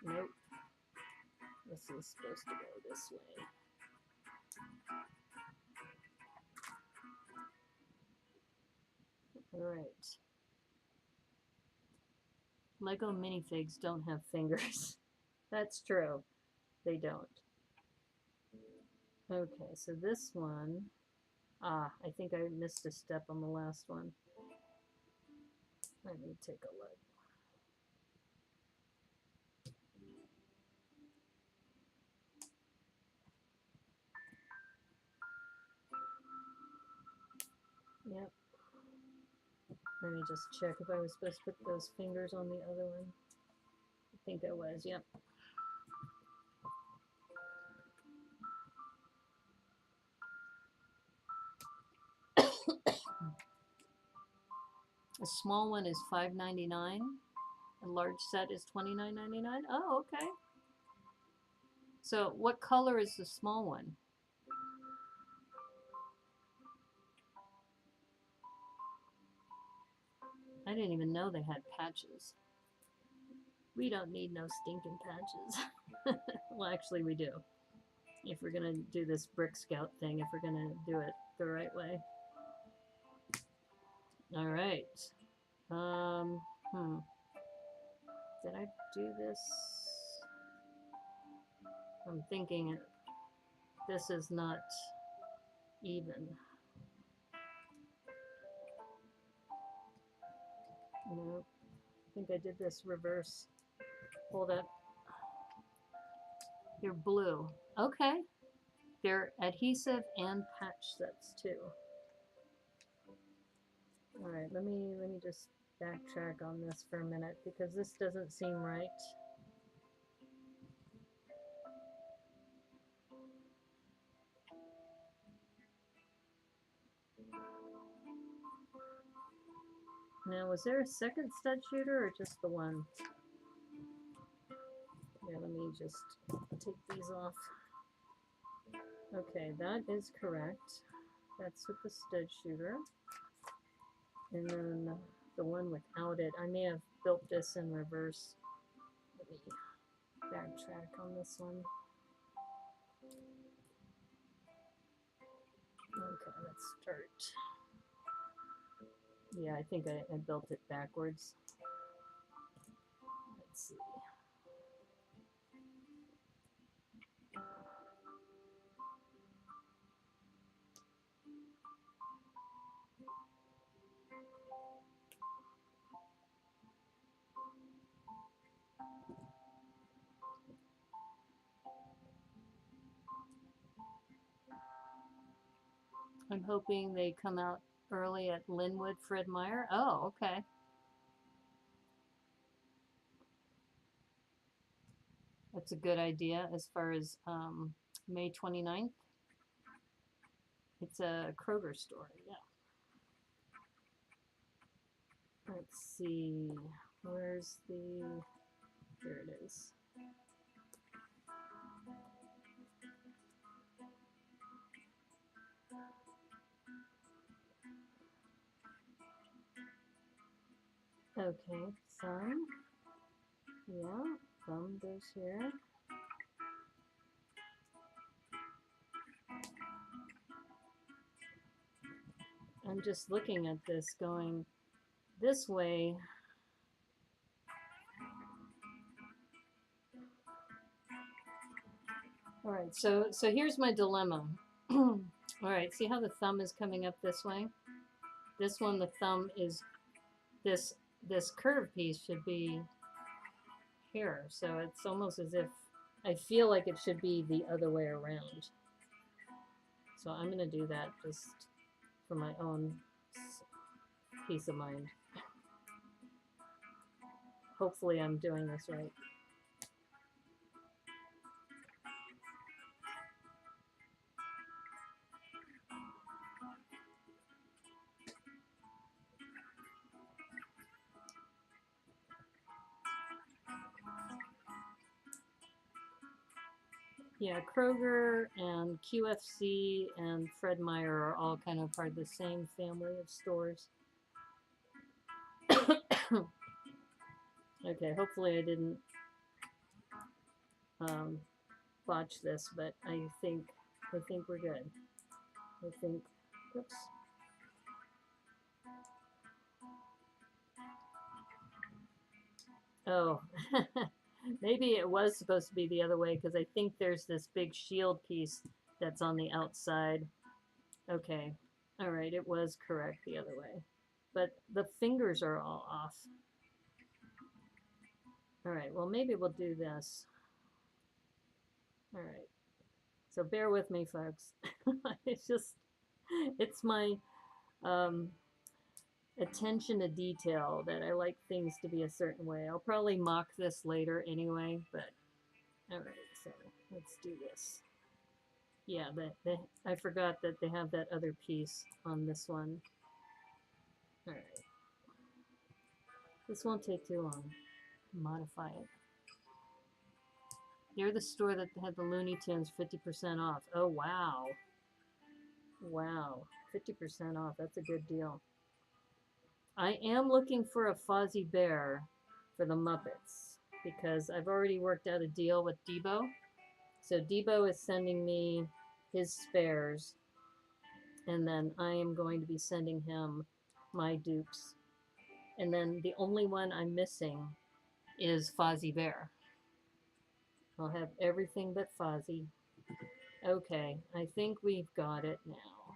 Nope. This is supposed to go this way. Alright. Lego minifigs don't have fingers. That's true. They don't. Okay, so this one... I think I missed a step on the last one. Let me take a look. Yep. Let me just check if I was supposed to put those fingers on the other one. I think I was, yep. A small one is $5.99. A large set is $29.99. Oh, okay. So what color is the small one? I didn't even know they had patches. We don't need no stinking patches. Well, actually we do. If we're gonna do this Brick Scout thing, if we're gonna do it the right way. All right. Did I do this? I'm thinking this is not even. No, I think I did this reverse. Hold up. They're blue. Okay. They're adhesive and patch sets too. All right, let me just backtrack on this for a minute because this doesn't seem right. Now, was there a second stud shooter or just the one? Yeah, let me just take these off. Okay, that is correct. That's with the stud shooter. And then the one without it, I may have built this in reverse. Let me backtrack on this one. Okay, let's start. Yeah, I think I built it backwards. Let's see. I'm hoping they come out early at Linwood, Fred Meyer. Oh, okay. That's a good idea as far as May 29th. It's a Kroger store, yeah. Let's see, where's the, there it is. Okay, thumb, yeah, thumb goes here. I'm just looking at this going this way. All right, so here's my dilemma. All right, see how the thumb is coming up this way? This one, the thumb is, this curved piece should be here. So it's almost as if, I feel like it should be the other way around. So I'm gonna do that just for my own peace of mind. Hopefully I'm doing this right. Yeah, Kroger and QFC and Fred Meyer are all kind of part of the same family of stores. Okay, hopefully I didn't botch this, but I think we're good. I think, oops. Oh, maybe it was supposed to be the other way because I think there's this big shield piece that's on the outside. Okay, all right, it was correct the other way. but the fingers are all off. All right, well, maybe we'll do this. All right, so bear with me, folks. It's just, it's my um, attention to detail that I like things to be a certain way. I'll probably mock this later anyway, but all right, so let's do this. Yeah, I forgot that they have that other piece on this one. All right. This won't take too long. Modify it. They're the store that had the Looney Tunes 50% off. Oh, wow. Wow. 50% off. That's a good deal. I am looking for a Fozzie Bear for the Muppets because I've already worked out a deal with Debo. So Debo is sending me his spares, and then I am going to be sending him my dupes. And then the only one I'm missing is Fozzie Bear. I'll have everything but Fozzie. Okay, I think we've got it now.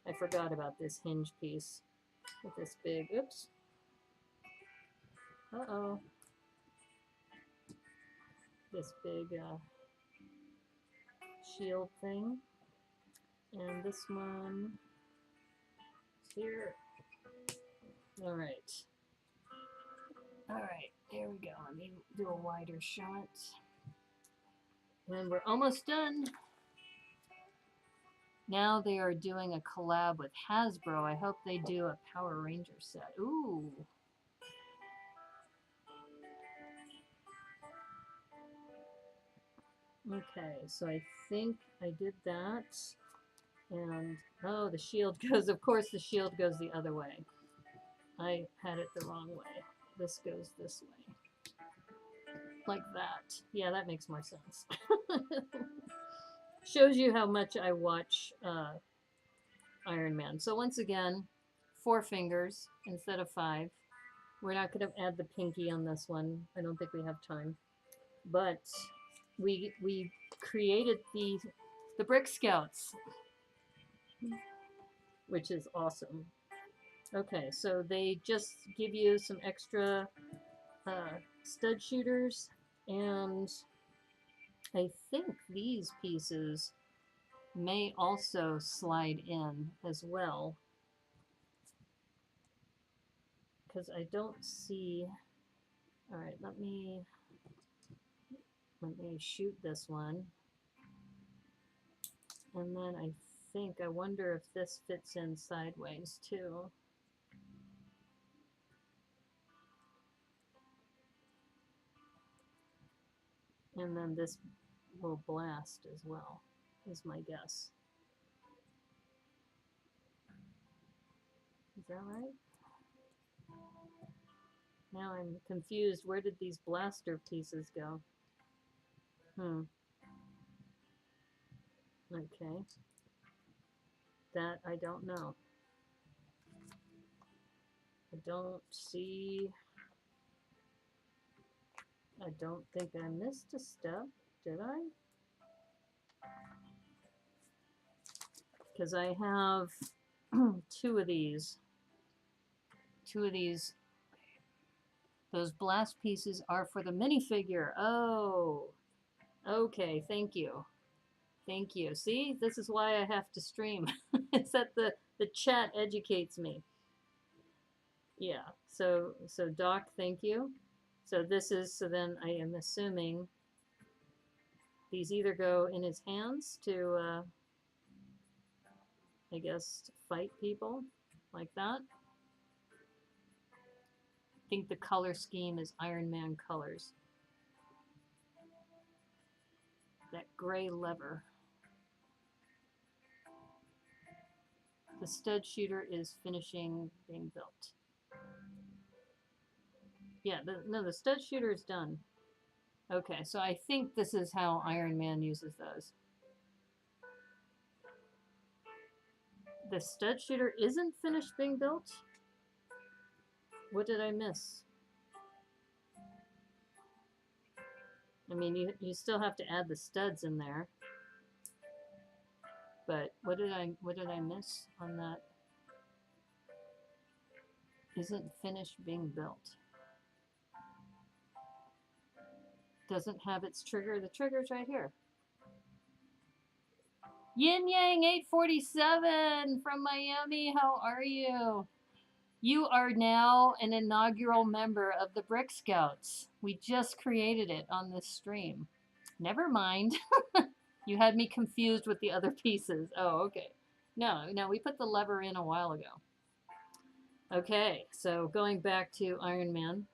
I forgot about this hinge piece with this big, oops. Uh-oh. This big shield thing. And this one here. All right. All right, there we go. Let me do a wider shot. And we're almost done. Now they are doing a collab with Hasbro. I hope they do a Power Ranger set. Ooh. Okay, so I think I did that. And, oh, the shield goes, of course the shield goes the other way. I had it the wrong way. This goes this way. Like that. Yeah, that makes more sense. Shows you how much I watch Iron Man. So once again, 4 fingers instead of 5. We're not going to add the pinky on this one. I don't think we have time. But we created the Brick Scouts, which is awesome. Okay, so they just give you some extra stud shooters, and I think these pieces may also slide in as well, because I don't see. All right, let me shoot this one, and then I wonder if this fits in sideways too. And then this will blast as well, is my guess. Is that right? Now I'm confused. Where did these blaster pieces go? Okay. That I don't know. I don't see. I don't think I missed a step, did I? Because I have 2 of these. 2 of these. Those blast pieces are for the minifigure. Oh, okay. Thank you. Thank you. See, this is why I have to stream. It's that the chat educates me. Yeah. So Doc, thank you. So this is, so then I am assuming these either go in his hands to, I guess, to fight people like that. I think the color scheme is Iron Man colors. That gray lever. The stud shooter is finishing being built. Yeah, the stud shooter is done. Okay, so I think this is how Iron Man uses those. The stud shooter isn't finished being built? What did I miss? I mean, you still have to add the studs in there. But what did I miss on that? isn't finished being built. Doesn't have its trigger. The trigger's right here. Yin Yang 847 from Miami. How are you? You are now an inaugural member of the Brick Scouts. We just created it on this stream. Never mind. You had me confused with the other pieces. Oh, okay. No, we put the lever in a while ago. Okay, so going back to Iron Man,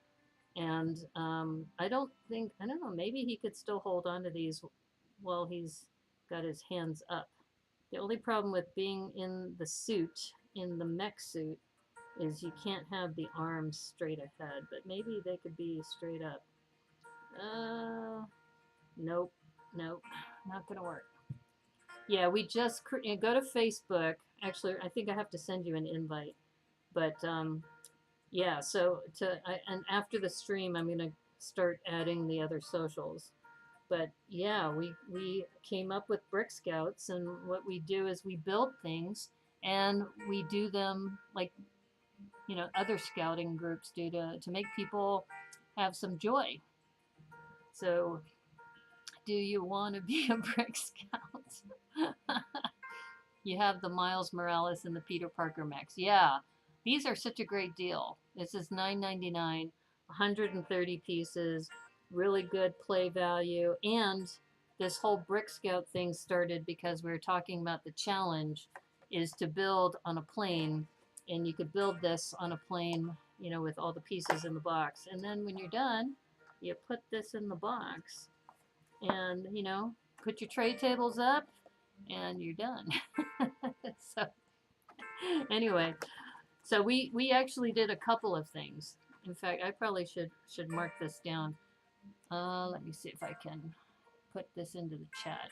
and I don't know, maybe he could still hold on to these while he's got his hands up. The only problem with being in the suit, in the mech suit, is you can't have the arms straight ahead, but maybe they could be straight up. Nope, not gonna work. Yeah, we just go to Facebook. Actually, I think I have to send you an invite. But yeah, so and after the stream, I'm gonna start adding the other socials. But yeah, we came up with Brick Scouts, and what we do is we build things, and we do them like, you know, other scouting groups do to make people have some joy. So, do you want to be a Brick Scout? You have the Miles Morales and the Peter Parker mechs. Yeah, these are such a great deal. This is $9.99, 130 pieces, really good play value. And this whole Brick Scout thing started because we were talking about the challenge is to build on a plane. And you could build this on a plane, you know, with all the pieces in the box. And then when you're done, you put this in the box and, you know, put your tray tables up and you're done. So anyway, so we actually did a couple of things. In fact, I probably should mark this down. Let me see if I can put this into the chat.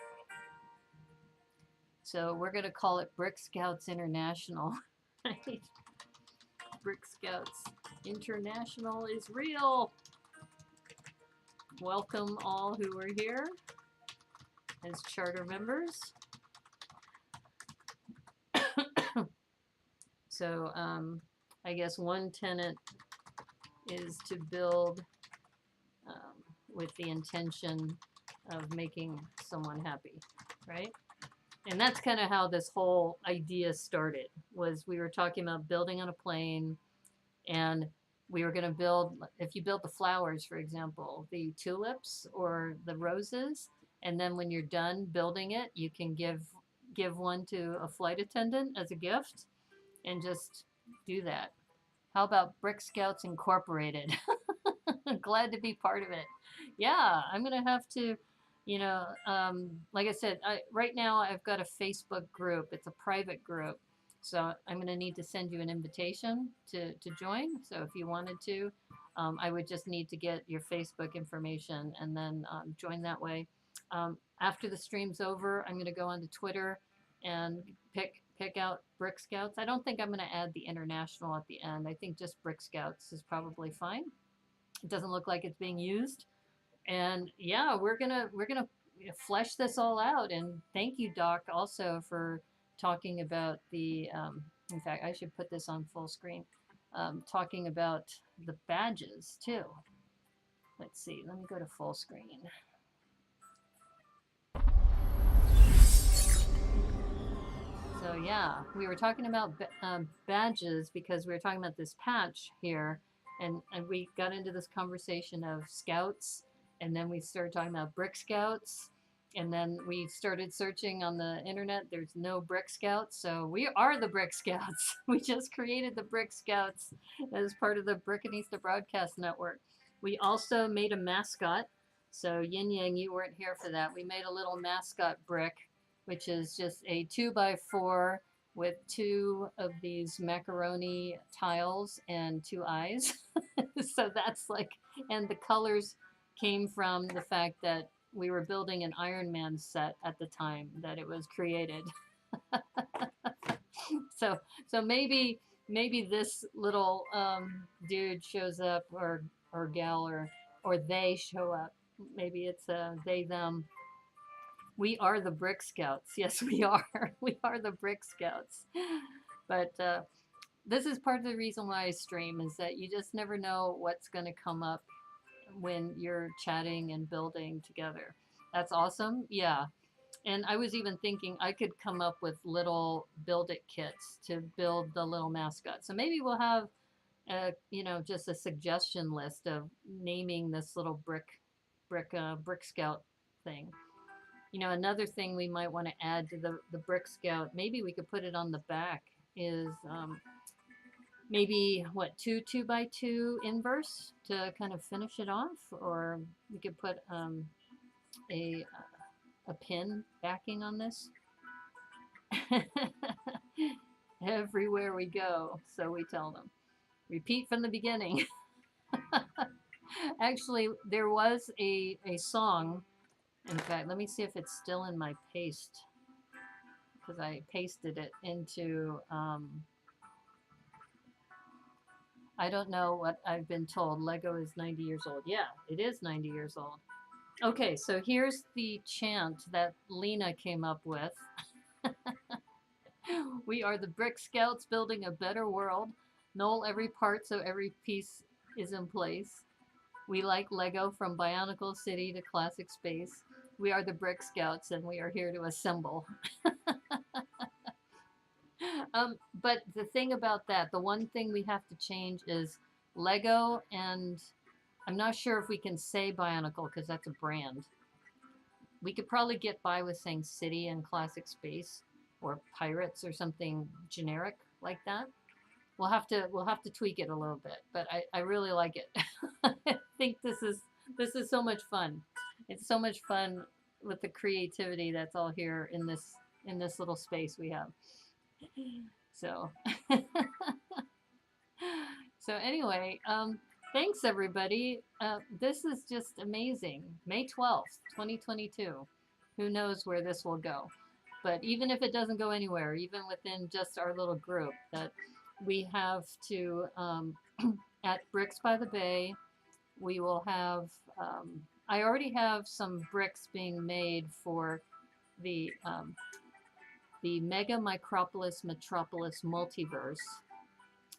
So we're gonna call it Brick Scouts International. Right? Brick Scouts International is real. Welcome all who are here as charter members. So I guess one tenet is to build with the intention of making someone happy, right? And that's kind of how this whole idea started, was we were talking about building on a plane, and we were going to build, if you build the flowers, for example, the tulips or the roses, and then when you're done building it, you can give one to a flight attendant as a gift, and just do that. How about Brick Scouts Incorporated? Glad to be part of it. Yeah, I'm gonna have to, you know, like I said, right now I've got a Facebook group. It's a private group, so I'm gonna need to send you an invitation to join. So if you wanted to, I would just need to get your Facebook information and then join that way. After the stream's over, I'm gonna go onto Twitter and pick out Brick Scouts. I don't think I'm going to add the international at the end. I think just Brick Scouts is probably fine. It doesn't look like it's being used. And yeah, we're gonna flesh this all out. And thank you, Doc, also for talking about the. In fact, I should put this on full screen. Talking about the badges too. Let's see. Let me go to full screen. So yeah, we were talking about badges because we were talking about this patch here, and we got into this conversation of scouts, and then we started talking about Brick Scouts, and then we started searching on the internet. There's no Brick Scouts, so we are the Brick Scouts. We just created the Brick Scouts as part of the Brickanista Broadcast Network. We also made a mascot. So Yin Yang, you weren't here for that. We made a little mascot brick, which is just a 2x4 with 2 of these macaroni tiles and 2 eyes. So that's like, and the colors came from the fact that we were building an Iron Man set at the time that it was created. So maybe this little dude shows up, or gal, or they show up. Maybe it's they, them. We are the Brick Scouts. Yes, we are. We are the Brick Scouts. But This is part of the reason why I stream, is that you just never know what's going to come up when you're chatting and building together. That's awesome. Yeah. And I was even thinking I could come up with little build it kits to build the little mascot. So maybe we'll have just a suggestion list of naming this little brick scout thing. Another thing we might want to add to the brick scout, maybe we could put it on the back, is maybe what, two by two inverse to kind of finish it off, or we could put a a pin backing on this. Everywhere we go, so we tell them. Repeat from the beginning. Actually, there was a song. In fact, let me see if it's still in my paste, because I pasted it into, I don't know what I've been told. Lego is 90 years old. Yeah, it is 90 years old. Okay, so here's the chant that Lena came up with. We are the Brick Scouts building a better world. Knoll every part so every piece is in place. We like Lego from Bionicle City to Classic Space. We are the Brick Scouts and we are here to assemble. But the thing about that, the one thing we have to change is Lego, and I'm not sure if we can say Bionicle because that's a brand. We could probably get by with saying City and Classic Space or Pirates or something generic like that. We'll have to tweak it a little bit, but I really like it. I think this is so much fun. It's so much fun with the creativity that's all here in this little space we have. So so anyway, thanks everybody. This is just amazing. May 12th, 2022. Who knows where this will go? But even if it doesn't go anywhere, even within just our little group, that we have to, at Bricks by the Bay, we will have, I already have some bricks being made for the, the Mega Micropolis Metropolis Multiverse.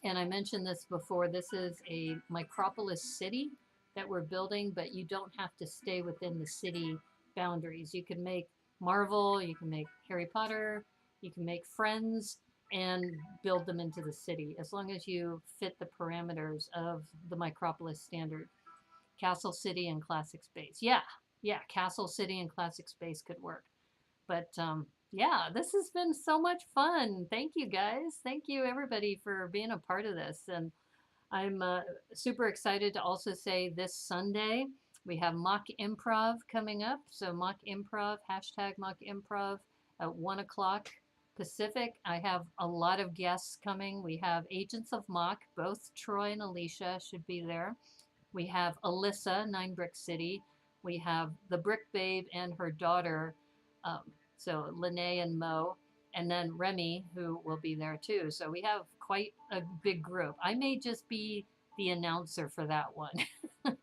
And I mentioned this before, this is a Micropolis city that we're building, but you don't have to stay within the city boundaries. You can make Marvel, you can make Harry Potter, you can make Friends, and build them into the city, as long as you fit the parameters of the Micropolis standard. Castle City and Classic Space. Yeah, Castle City and Classic Space could work. But yeah, this has been so much fun. Thank you guys. Thank you everybody for being a part of this. And I'm super excited to also say this Sunday we have mock improv coming up. So mock improv, hashtag mock improv at 1 o'clock Pacific. I have a lot of guests coming. We have Agents of Mock, both Troy and Alicia should be there. We have Alyssa, 9 Brick City. We have the Brick Babe and her daughter, so Lene and Mo, and then Remy, who will be there too. So we have quite a big group. I may just be the announcer for that one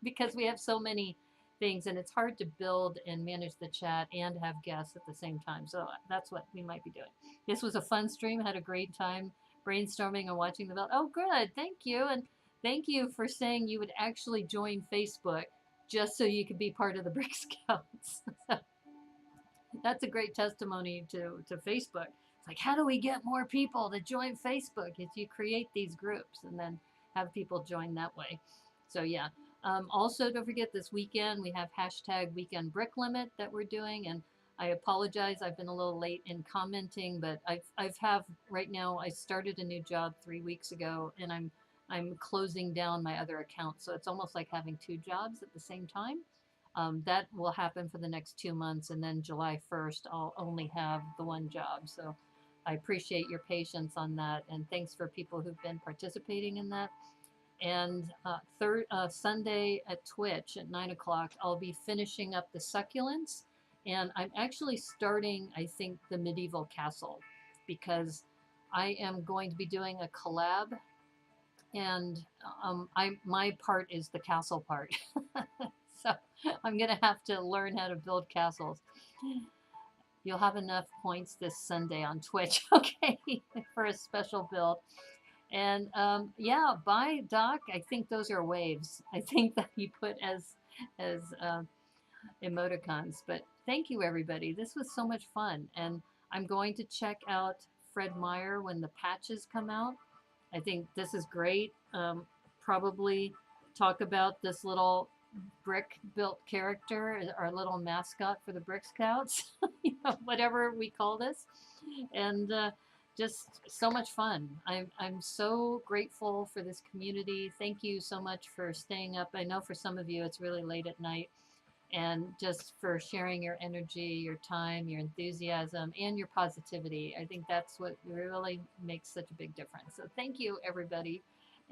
because we have so many things and it's hard to build and manage the chat and have guests at the same time. So that's what we might be doing. This was a fun stream. Had a great time brainstorming and watching the build. Oh, good. Thank you. And thank you for saying you would actually join Facebook just so you could be part of the Brick Scouts. That's a great testimony to Facebook. It's like, how do we get more people to join Facebook? Is you create these groups and then have people join that way. So yeah. Also, don't forget this weekend we have hashtag weekend brick limit that we're doing, and I apologize I've been a little late in commenting, but I've have right now I started a new job 3 weeks ago and I'm closing down my other account, so it's almost like having 2 jobs at the same time. That will happen for the next 2 months, and then July 1st I'll only have the 1 job. So I appreciate your patience on that, and thanks for people who've been participating in that. And Sunday at Twitch at 9 o'clock, I'll be finishing up the succulents. And I'm actually starting, I think, the medieval castle, because I am going to be doing a collab. And my part is the castle part. So I'm going to have to learn how to build castles. You'll have enough points this Sunday on Twitch, okay, for a special build. And yeah, bye, Doc. I think those are waves. I think that he put as emoticons. But thank you, everybody. This was so much fun. And I'm going to check out Fred Meyer when the patches come out. I think this is great. Probably talk about this little brick built character, our little mascot for the Brick Scouts, whatever we call this. And just so much fun. I'm so grateful for this community. Thank you so much for staying up. I know for some of you it's really late at night, and just for sharing your energy, your time, your enthusiasm, and your positivity. I think that's what really makes such a big difference. So thank you, everybody.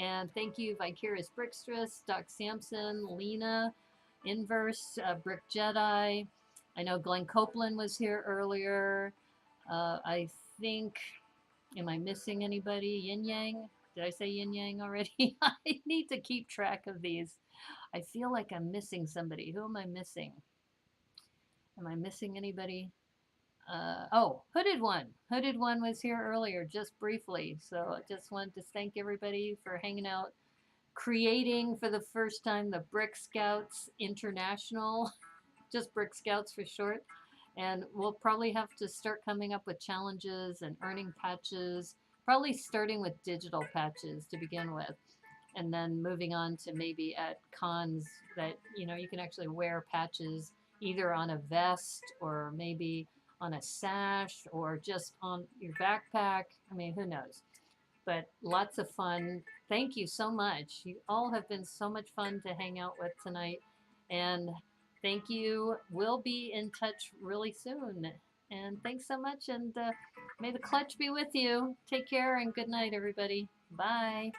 And thank you, Vicarious Brickstress, Doc Sampson, Lena, Inverse, Brick Jedi. I know Glenn Copeland was here earlier. I think, am I missing anybody? Yin Yang? Did I say Yin Yang already? I need to keep track of these. I feel like I'm missing somebody. Who am I missing? Am I missing anybody? Oh, Hooded One. Hooded One was here earlier, just briefly. So I just wanted to thank everybody for hanging out, creating for the first time the Brick Scouts International, just Brick Scouts for short. And we'll probably have to start coming up with challenges and earning patches, probably starting with digital patches to begin with, and then moving on to maybe at cons that you can actually wear patches either on a vest or maybe on a sash or just on your backpack. I mean, who knows? But lots of fun. Thank you so much. You all have been so much fun to hang out with tonight. And thank you. We'll be in touch really soon. And thanks so much. And may the clutch be with you. Take care and good night, everybody. Bye.